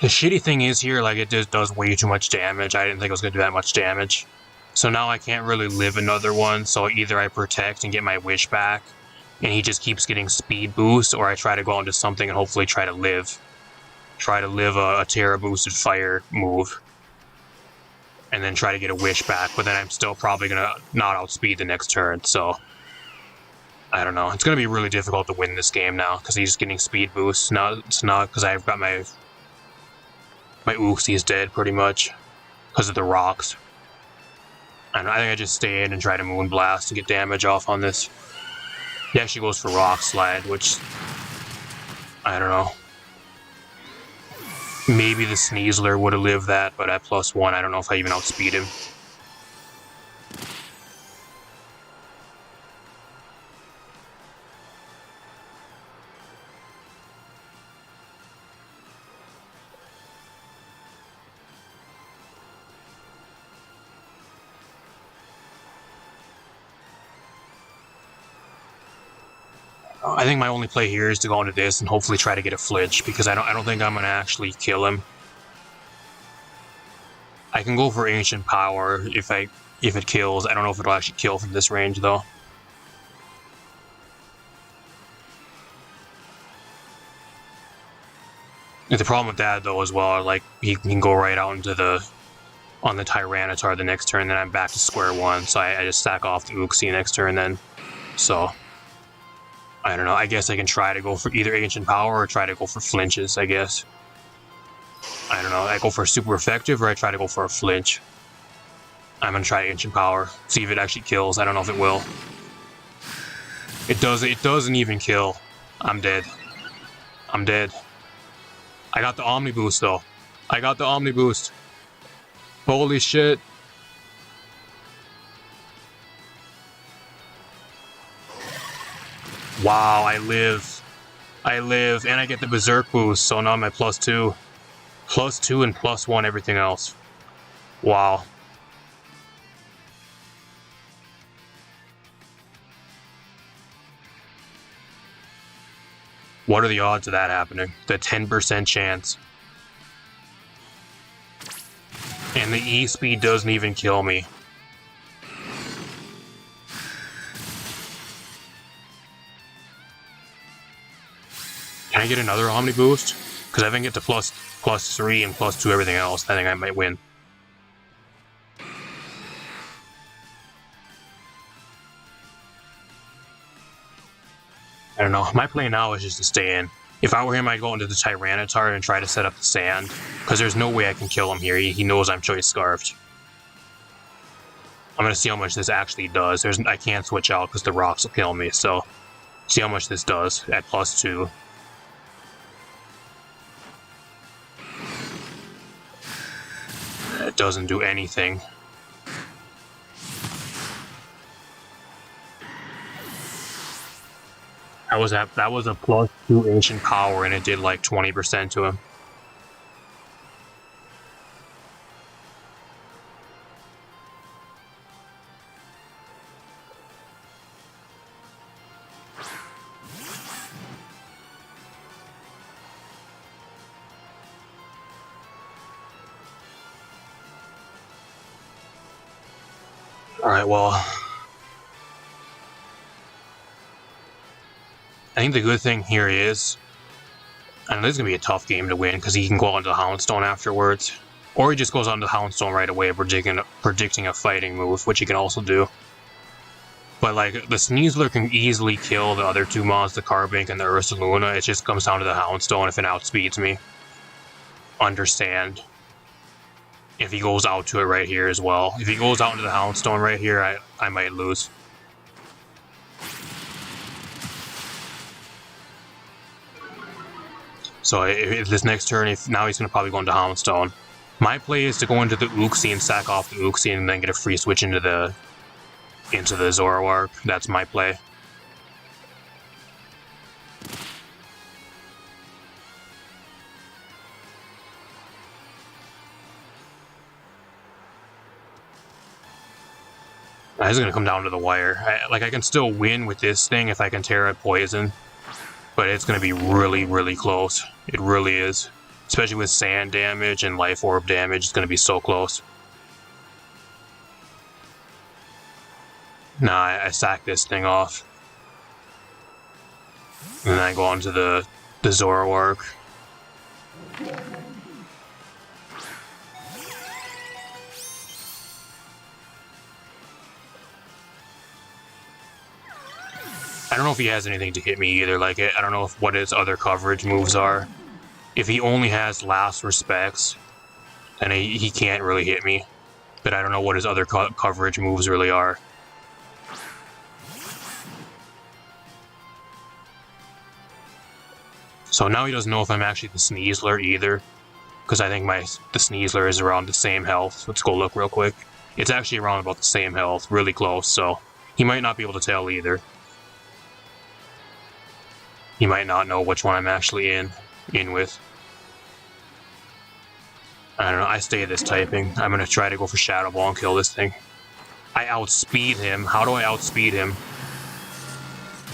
The shitty thing is here, like, it just does way too much damage. I didn't think it was going to do that much damage. So now I can't really live another one, so either I protect and get my wish back, and he just keeps getting speed boost, or I try to go into something and hopefully try to live. Try to live a Terra boosted fire move. And then try to get a wish back, but then I'm still probably going to not outspeed the next turn, so. I don't know. It's going to be really difficult to win this game now, because he's getting speed boosts. Now it's not because I've got my Uxie is dead, pretty much, because of the rocks. I think I just stay in and try to Moonblast to get damage off on this. He actually goes for Rock Slide, which, I don't know. Maybe the Sneasler would have lived that, but at +1, I don't know if I even outspeed him. I think my only play here is to go into this and hopefully try to get a flinch, because I don't think I'm going to actually kill him. I can go for Ancient Power if it kills. I don't know if it'll actually kill from this range, though. The problem with that, though, as well, like, he can go right out into on the Tyranitar the next turn, then I'm back to square one, so I just sack off the Uxie next turn then, so. I don't know. I guess I can try to go for either Ancient Power or try to go for flinches, I guess. I don't know. I go for super effective or I try to go for a flinch. I'm gonna try Ancient Power. See if it actually kills. I don't know if it will. It doesn't even kill. I'm dead. I'm dead. I got the Omni Boost though. I got the Omni Boost. Holy shit. Wow, I live. I live, and I get the Berserk boost, so now I'm at +2. +2 and +1 everything else. Wow. What are the odds of that happening? The 10% chance. And the E-Speed doesn't even kill me. Can I get another Omni Boost? Because if I can get to +3 and +2 everything else, I think I might win. I don't know. My play now is just to stay in. If I were him, I'd go into the Tyranitar and try to set up the sand. Because there's no way I can kill him here. He knows I'm Choice Scarfed. I'm going to see how much this actually does. I can't switch out because the rocks will kill me. So, see how much this does at +2. It doesn't do anything. That was a +2 Ancient Power, and it did like 20% to him. Alright, well, I think the good thing here is, I know this is going to be a tough game to win because he can go on to Houndstone afterwards. Or he just goes on to Houndstone right away, predicting a fighting move, which he can also do. But like, the Sneasler can easily kill the other two mons, the Carbink and the Ursaluna. It just comes down to the Houndstone if it outspeeds me. Understand. If he goes out to it right here as well. If he goes out into the Houndstone right here, I might lose. So if this next turn, now he's going to probably go into Houndstone. My play is to go into the Uxie and sack off the Uxie and then get a free switch into the Zoroark. That's my play. This is going to come down to the wire. I can still win with this thing if I can Terra Poison. But it's going to be really, really close. It really is. Especially with sand damage and life orb damage, it's going to be so close. Nah, I sack this thing off. And then I go on to the Zoroark. I don't know if he has anything to hit me either. Like, I don't know what his other coverage moves are. If he only has Last Respects, then he can't really hit me. But I don't know what his other coverage moves really are. So now he doesn't know if I'm actually the Sneasler either. Because I think the Sneasler is around the same health. Let's go look real quick. It's actually around about the same health. Really close, so he might not be able to tell either. He might not know which one I'm actually in with. I don't know, I stay this typing. I'm going to try to go for Shadow Ball and kill this thing. I outspeed him. How do I outspeed him?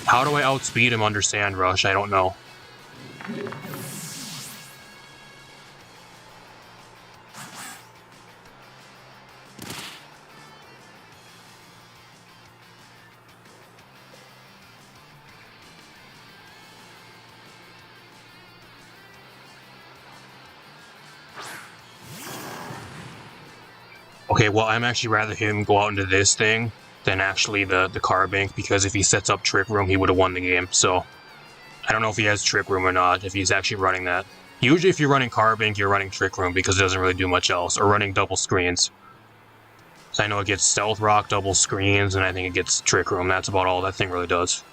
How do I outspeed him under Sand Rush? I don't know. Okay, well, I'm actually rather him go out into this thing than actually the Carbink, because if he sets up Trick Room, he would have won the game. So I don't know if he has Trick Room or not, if he's actually running that. Usually if you're running Carbink, you're running Trick Room because it doesn't really do much else, or running double screens. So I know it gets Stealth Rock, double screens, and I think it gets Trick Room. That's about all that thing really does.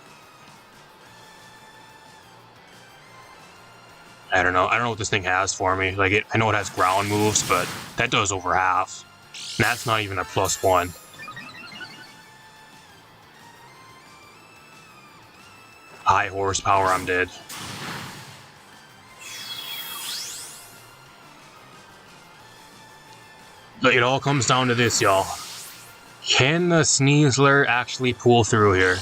I don't know what this thing has for me. Like, I know it has ground moves, but that does over half. And that's not even a +1. High horsepower, I'm dead. But it all comes down to this, y'all. Can the Sneasler actually pull through here?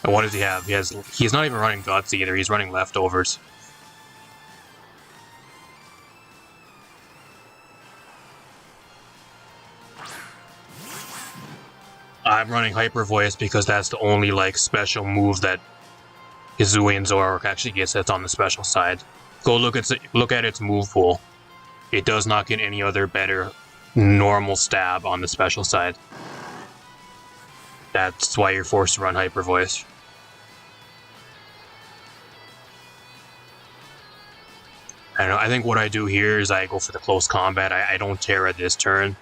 And what does he have? He's not even running Guts either, he's running Leftovers. I'm running Hyper Voice because that's the only, like, special move that Hisuian Zoroark actually gets that's on the special side. Go look at its move pool. It does not get any other better normal stab on the special side. That's why you're forced to run Hyper Voice. I don't know, I think what I do here is I go for the close combat. I don't Terra this turn,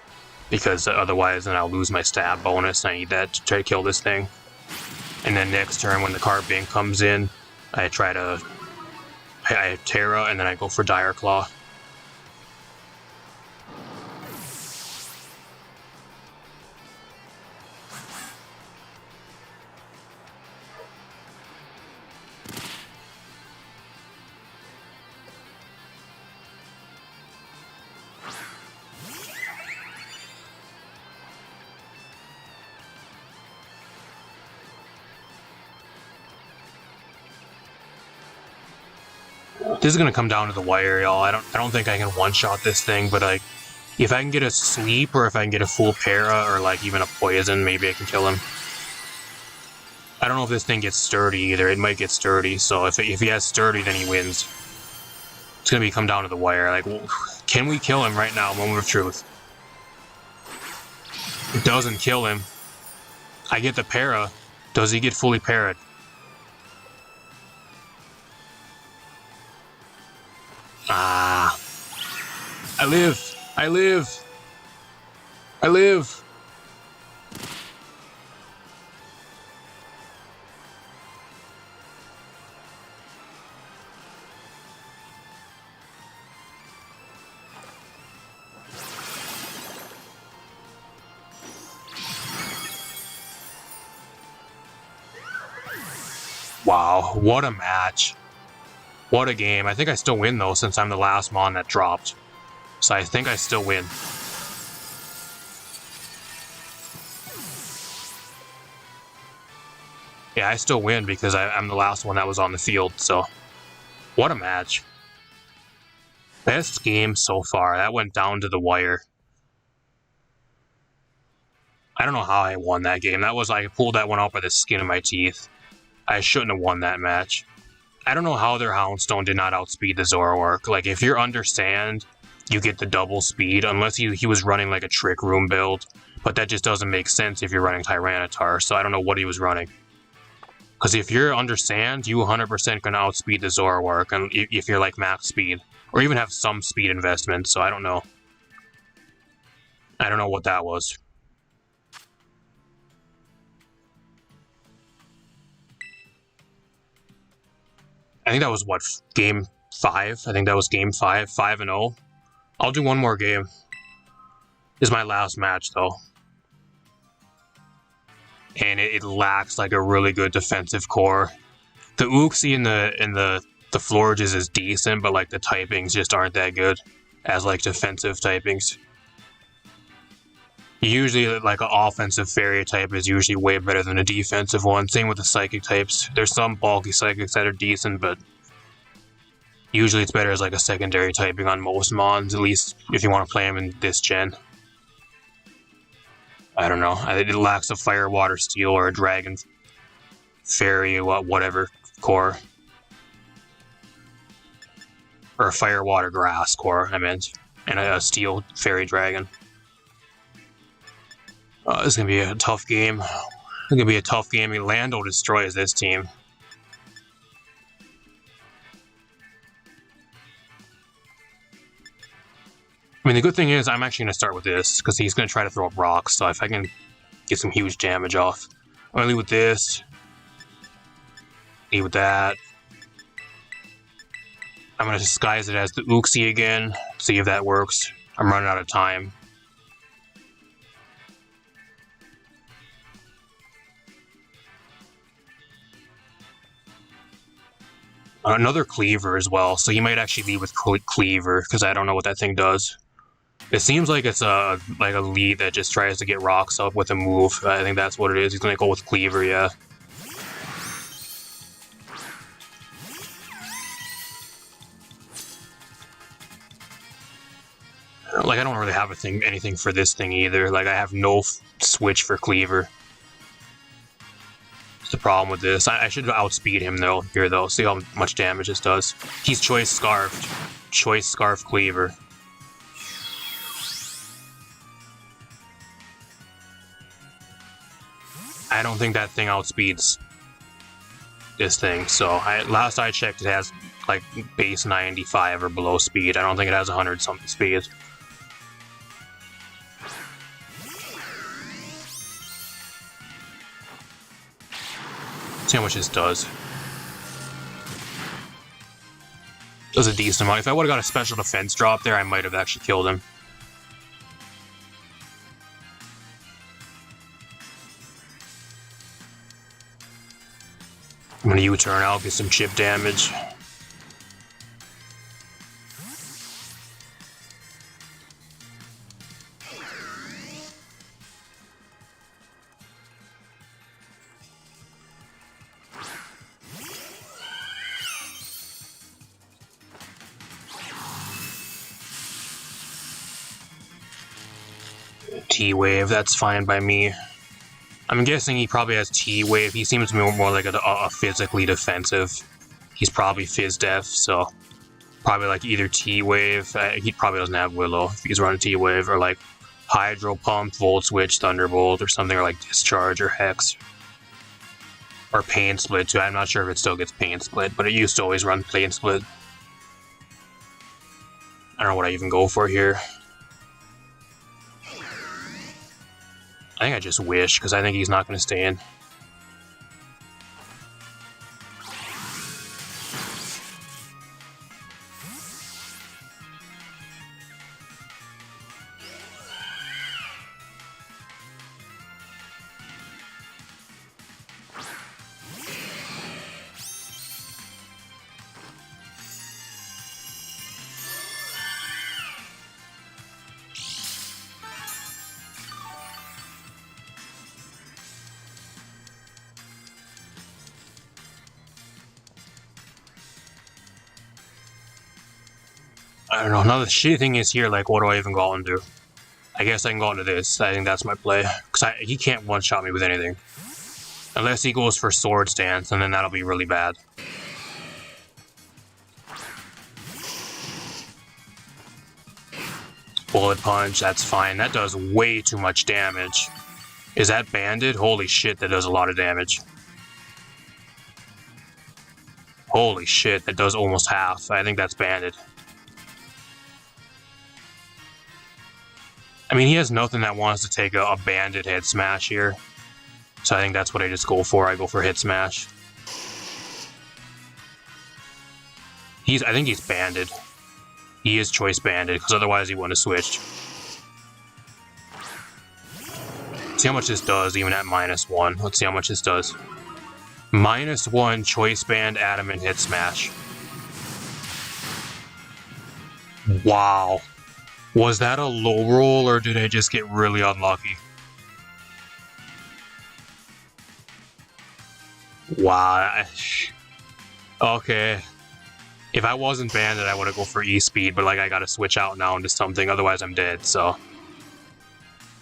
because otherwise then I'll lose my stab bonus, and I need that to try to kill this thing. And then next turn when the Carbink comes in, I Terra, and then I go for Dire Claw. This is gonna come down to the wire, y'all. I don't think I can one-shot this thing, but like, if I can get a sleep, or if I can get a full para, or like even a poison, maybe I can kill him. I don't know if this thing gets sturdy either. It might get sturdy, so if he has sturdy, then he wins. It's gonna come down to the wire. Like, can we kill him right now? Moment of truth. It doesn't kill him. I get the para. Does he get fully parried? Ah. I live. I live. I live. Wow, what a match. What a game. I think I still win, though, since I'm the last Mon that dropped. So I think I still win. Yeah, I still win because I'm the last one that was on the field, so... What a match. Best game so far. That went down to the wire. I don't know how I won that game. That was like, I pulled that one out by the skin of my teeth. I shouldn't have won that match. I don't know how their Houndstone did not outspeed the Zoroark. Like, if you're Understand, you get the double speed, unless he was running like a Trick Room build. But that just doesn't make sense if you're running Tyranitar, so I don't know what he was running. Because if you're Understand, you 100% can outspeed the Zoroark, and if you're like max speed. Or even have some speed investment, so I don't know. I don't know what that was. I think that was, what, game 5? I think that was game 5, 5-0. I'll do one more game. This is my last match, though. And it lacks, like, a really good defensive core. The Uxie and the Florges is decent, but, like, the typings just aren't that good as, like, defensive typings. Usually, like, an offensive fairy type is usually way better than a defensive one. Same with the psychic types. There's some bulky psychics that are decent, but usually it's better as, like, a secondary typing on most mons, at least if you want to play them in this gen. I don't know. It lacks a fire, water, steel, or a dragon fairy, whatever core. Or a fire, water, grass core, I meant. And a steel fairy dragon. This is going to be a tough game. It's gonna be a tough game. I mean, Lando destroys this team. I mean, the good thing is I'm actually gonna start with this because he's gonna try to throw up rocks. So if I can get some huge damage off, I'm gonna leave with this. Leave with that. I'm gonna disguise it as the Uxie again. See if that works. I'm running out of time. Another Cleaver as well, so you might actually lead with Cleaver, because I don't know what that thing does. It seems like it's a lead that just tries to get rocks up with a move. I think that's what it is. He's gonna go with Cleaver, yeah. Like, I don't really have anything for this thing either. Like, I have no switch for Cleaver. That's the problem with this. I should outspeed him though here though. See how much damage this does. He's Choice Scarfed. Choice Scarf Cleaver. I don't think that thing outspeeds this thing. So last I checked, it has like base 95 or below speed. I don't think it has 100 something speed. See how much this does. Does a decent amount. If I would have got a special defense drop there, I might have actually killed him. I'm gonna U-turn out, get some chip damage. T-Wave, that's fine by me. I'm guessing he probably has T-Wave. He seems more like a physically defensive. He's probably Fizz Def, so probably like either T-Wave. He probably doesn't have Willow if he's running T-Wave, or like Hydro Pump, Volt Switch, Thunderbolt, or something, or like Discharge or Hex. Or Pain Split too. I'm not sure if it still gets Pain Split, but it used to always run Pain Split. I don't know what I even go for here. I think I just wish, because I think he's not going to stay in. I don't know. Now the shitty thing is here, like, what do I even go out and do? I guess I can go into this. I think that's my play. Because he can't one-shot me with anything. Unless he goes for Sword Stance, and then that'll be really bad. Bullet Punch, that's fine. That does way too much damage. Is that banded? Holy shit, that does a lot of damage. Holy shit, that does almost half. I think that's banded. I mean, he has nothing that wants to take a banded head smash here. So I think that's what I just go for. I go for hit smash. I think he's banded. He is choice banded, because otherwise he wouldn't have switched. See how much this does, even at -1. Let's see how much this does. -1, choice band, adamant, hit smash. Wow. Was that a low roll, or did I just get really unlucky? Wow. Okay. If I wasn't banded, I would have go for E-Speed, but like I gotta switch out now into something, otherwise I'm dead, so.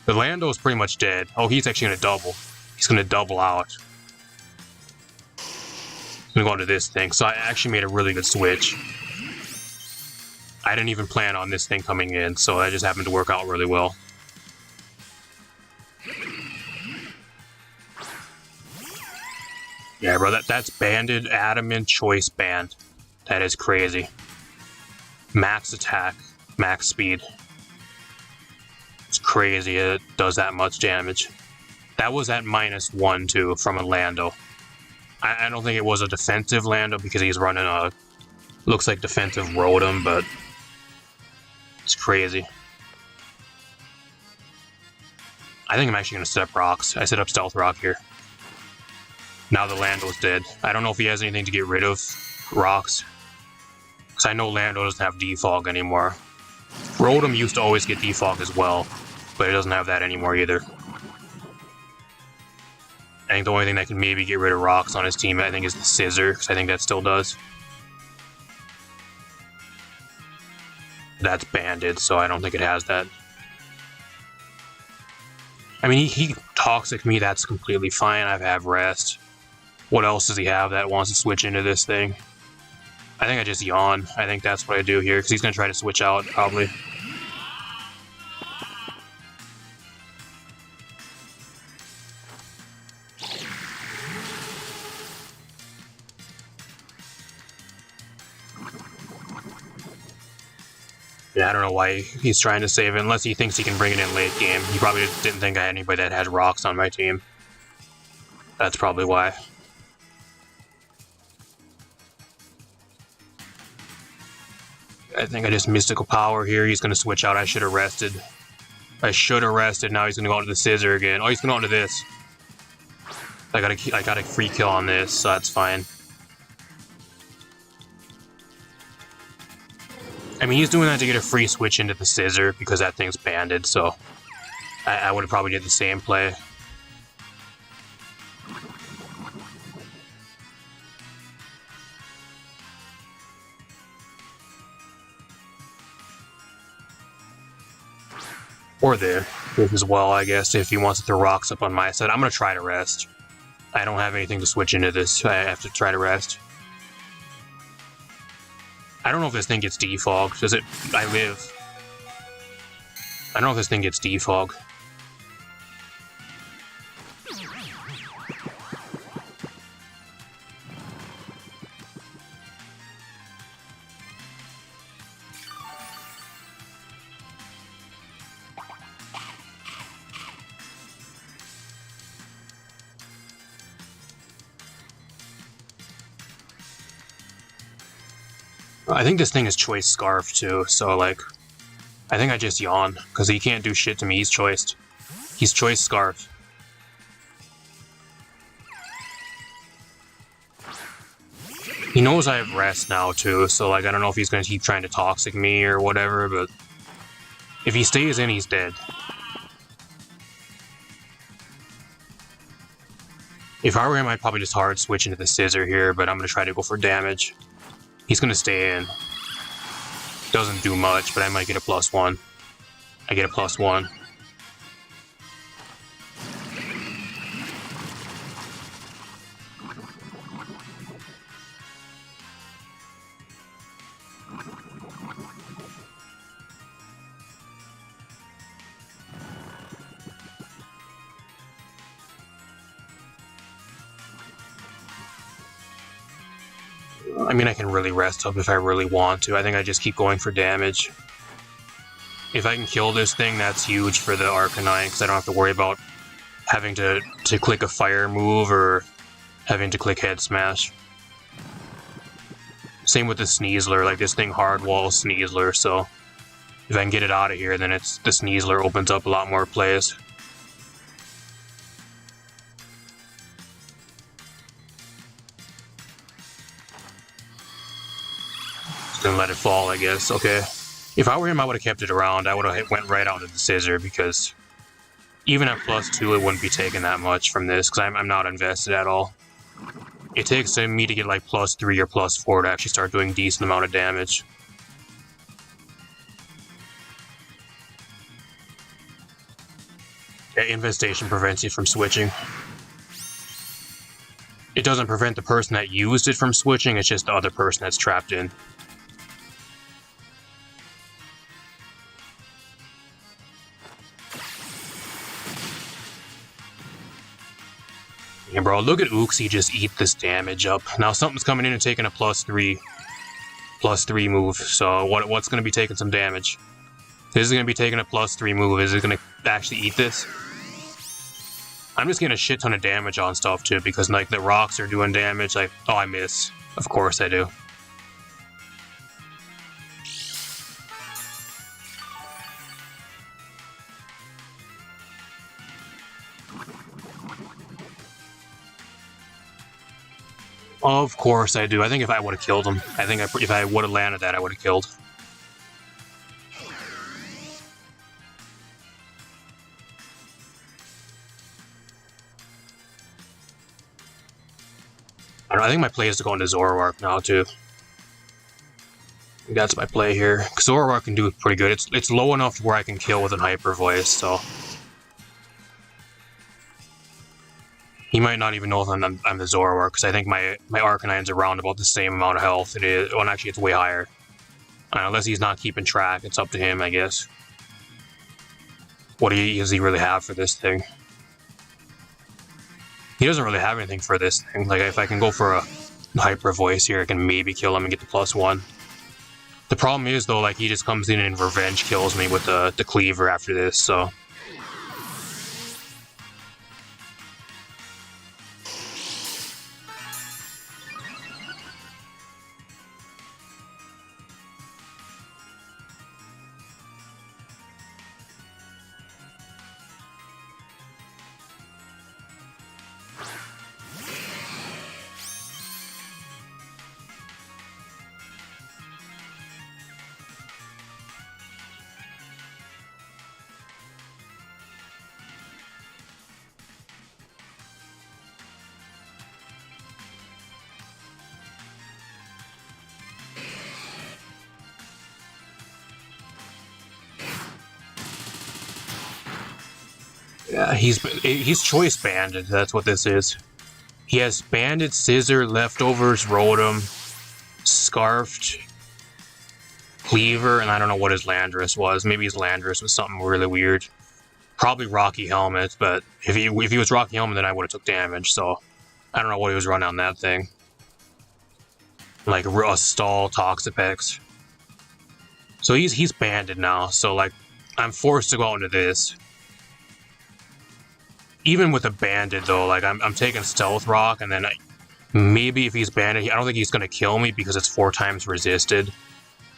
The Lando's pretty much dead. Oh, he's actually gonna double. He's gonna double out. I'm gonna go into this thing, so I actually made a really good switch. I didn't even plan on this thing coming in, so that just happened to work out really well. Yeah, bro, that's banded adamant choice band. That is crazy. Max attack, max speed. It's crazy it does that much damage. That was at -1 too from a Lando. I don't think it was a defensive Lando because he's running a looks like defensive Rotom, but it's crazy. I think I'm actually gonna set up rocks. I set up Stealth Rock here. Now the Lando's dead. I don't know if he has anything to get rid of rocks. Because I know Lando doesn't have defog anymore. Rotom used to always get defog as well, but it doesn't have that anymore either. I think the only thing that can maybe get rid of rocks on his team, I think, is the Scissor, because I think that still does. That's banded, so I don't think it has that. I mean, he Toxic me, that's completely fine. I have Rest. What else does he have that wants to switch into this thing? I think I just yawn. I think that's what I do here, because he's going to try to switch out, probably. Yeah, I don't know why he's trying to save it, unless he thinks he can bring it in late game. He probably didn't think I had anybody that had rocks on my team. That's probably why. I think I just Mystical Power here. He's going to switch out. I should have rested. Now he's going to go into the Scissor again. Oh, he's going to go into this. I got a free kill on this, so that's fine. I mean, he's doing that to get a free switch into the Scissor because that thing's banded, so I would have probably did the same play. Or there as well, I guess, if he wants to throw rocks up on my side. I'm going to try to rest. I don't have anything to switch into this. I have to try to rest. I don't know if this thing gets defog. Does it? I live. I don't know if this thing gets defog. I think this thing is Choice Scarf too, so like, I think I just yawn, because he can't do shit to me, he's choiced. He's Choice Scarf. He knows I have Rest now too, so like, I don't know if he's going to keep trying to Toxic me or whatever, but if he stays in, he's dead. If I were him, I'd probably just hard switch into the Scissor here, but I'm going to try to go for damage. He's going to stay in. Doesn't do much, but I might get a +1. I get a +1. I mean, I can really rest up if I really want to. I think I just keep going for damage. If I can kill this thing, that's huge for the Arcanine, because I don't have to worry about having to click a fire move or having to click Head Smash. Same with the Sneasler, like this thing hard walls Sneasler, so if I can get it out of here, then the Sneasler opens up a lot more plays. Gonna let it fall, I guess. Okay. If I were him, I would have kept it around. I would have went right out to the Scissor, because even at +2, it wouldn't be taking that much from this, because I'm not invested at all. It takes me to get like +3 or +4 to actually start doing a decent amount of damage. Yeah, Infestation prevents you from switching. It doesn't prevent the person that used it from switching, it's just the other person that's trapped in. Yeah, bro, look at Uxie just eat this damage up. Now something's coming in and taking a +3 move. So what's going to be taking some damage? This is going to be taking a +3 move. Is it going to actually eat this? I'm just getting a shit ton of damage on stuff too, because like the rocks are doing damage. Like, oh, I miss. Of course I do. Of course I do. I think if I would have killed him, I think if I would have landed that, I would have killed. I don't know, I think my play is to go into Zoroark now too. That's my play here. Zoroark can do pretty good. It's low enough where I can kill with an Hyper Voice, so he might not even know if I'm the Zoroark, because I think my Arcanine's around about the same amount of health. It is. Well, actually, it's way higher. Unless he's not keeping track, it's up to him, I guess. What does he really have for this thing? He doesn't really have anything for this thing. Like, if I can go for a Hyper Voice here, I can maybe kill him and get the +1. The problem is, though, like, he just comes in and revenge kills me with the Cleaver after this, so... Yeah, he's choice banded. That's what this is. He has banded, scissor, leftovers, Rotom, scarfed, cleaver, and I don't know what his Landorus was. Maybe his Landorus was something really weird. Probably Rocky Helmet, but if he was Rocky Helmet, then I would have took damage. So I don't know what he was running on that thing. Like a stall Toxapex. So he's banded now. So like I'm forced to go into this. Even with a banded though, like I'm taking Stealth Rock, and then maybe if he's banded, I don't think he's gonna kill me because it's 4 times resisted.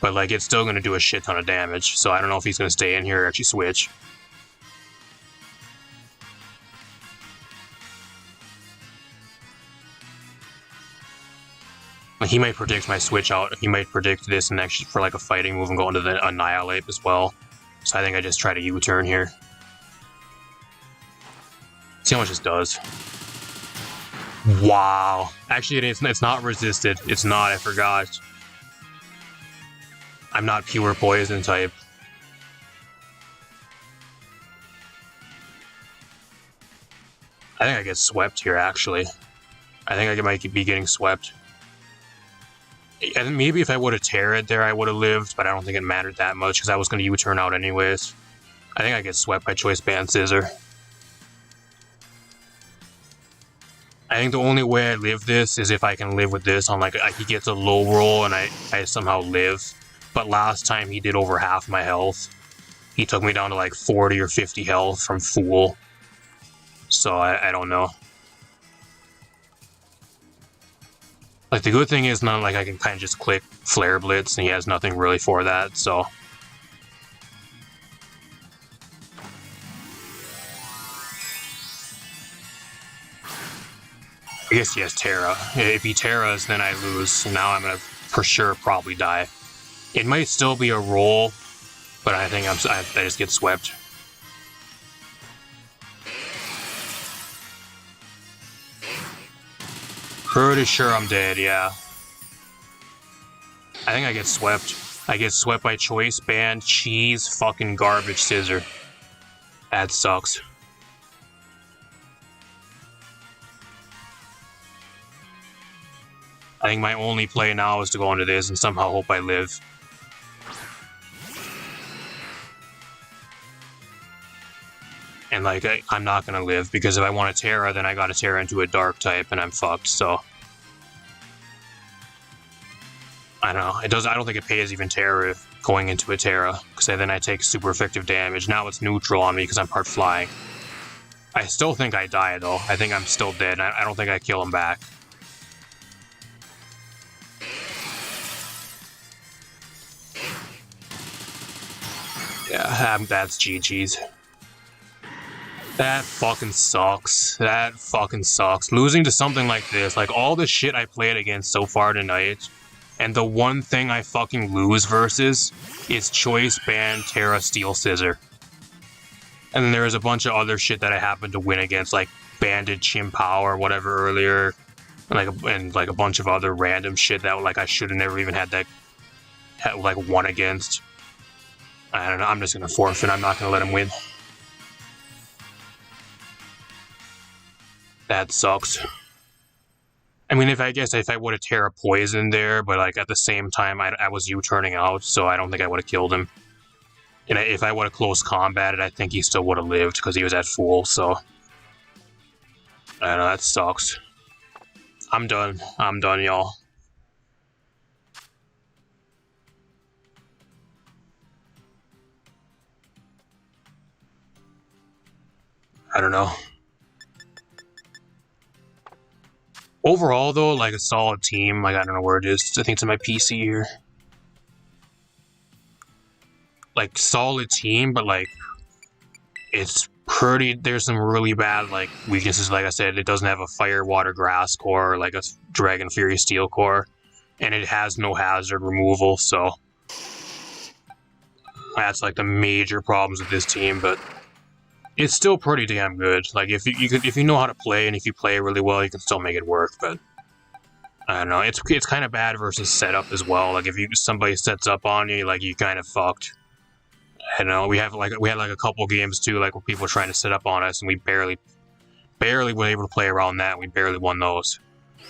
But like it's still gonna do a shit ton of damage. So I don't know if he's gonna stay in here or actually switch. He might predict my switch out. He might predict this next for like a fighting move and go into the Annihilate as well. So I think I just try to U-turn here. See how much this does. Wow. Actually, it's not resisted. It's not, I forgot. I'm not pure poison type. I think I get swept here, actually. I think I might be getting swept. And maybe if I would have Terra'd there, I would have lived, but I don't think it mattered that much because I was going to U-turn out anyways. I think I get swept by Choice Band Scissor. I think the only way I live this is if I can live with this on, like, he gets a low roll and I somehow live. But last time he did over half my health. He took me down to like 40 or 50 health from Fool. So I don't know. Like, the good thing is now, like, I can kind of just click Flare Blitz and he has nothing really for that, so... I guess he has Terra. If he Terras, then I lose. Now I'm gonna, for sure, probably die. It might still be a roll, but I think I just get swept. Pretty sure I'm dead, yeah. I think I get swept. I get swept by Choice Band, Cheese, fucking Garbage Scissor. That sucks. I think my only play now is to go into this and somehow hope I live. And, like, I'm not gonna live, because if I want a Terra, then I gotta Terra into a Dark type, and I'm fucked, so... I don't know. I don't think it pays even Terra if going into a Terra, because then I take super effective damage. Now it's neutral on me because I'm part flying. I still think I die, though. I think I'm still dead. I don't think I kill him back. Yeah, that's GG's. That fucking sucks. That fucking sucks. Losing to something like this, like all the shit I played against so far tonight, and the one thing I fucking lose versus is Choice Band Terra Steel Scissor. And then there was a bunch of other shit that I happened to win against, like Banded Chimpao or whatever earlier, and like a bunch of other random shit that like I should have never even had won against. I don't know. I'm just gonna forfeit. I'm not gonna let him win. That sucks. I mean, if I would have Terra Poison there, but like at the same time, I was U-turning out, so I don't think I would have killed him. And if I would have close combated, I think he still would have lived because he was at full. So I don't know. That sucks. I'm done. I'm done, y'all. I don't know. Overall, though, like a solid team. Like, I don't know where it is. I think it's in my PC here. Like, solid team, but like, it's pretty. There's some really bad like weaknesses. Like I said, it doesn't have a Fire, Water, Grass core, or like a Dragon Fury Steel core, and it has no hazard removal. So that's like the major problems with this team. But it's still pretty damn good. Like if you know how to play, and if you play really well, you can still make it work. But I don't know. It's kind of bad versus setup as well. Like if somebody sets up on you, like you kind of fucked. I don't know. We had like a couple games too, like where people were trying to set up on us, and we barely were able to play around that. We barely won those.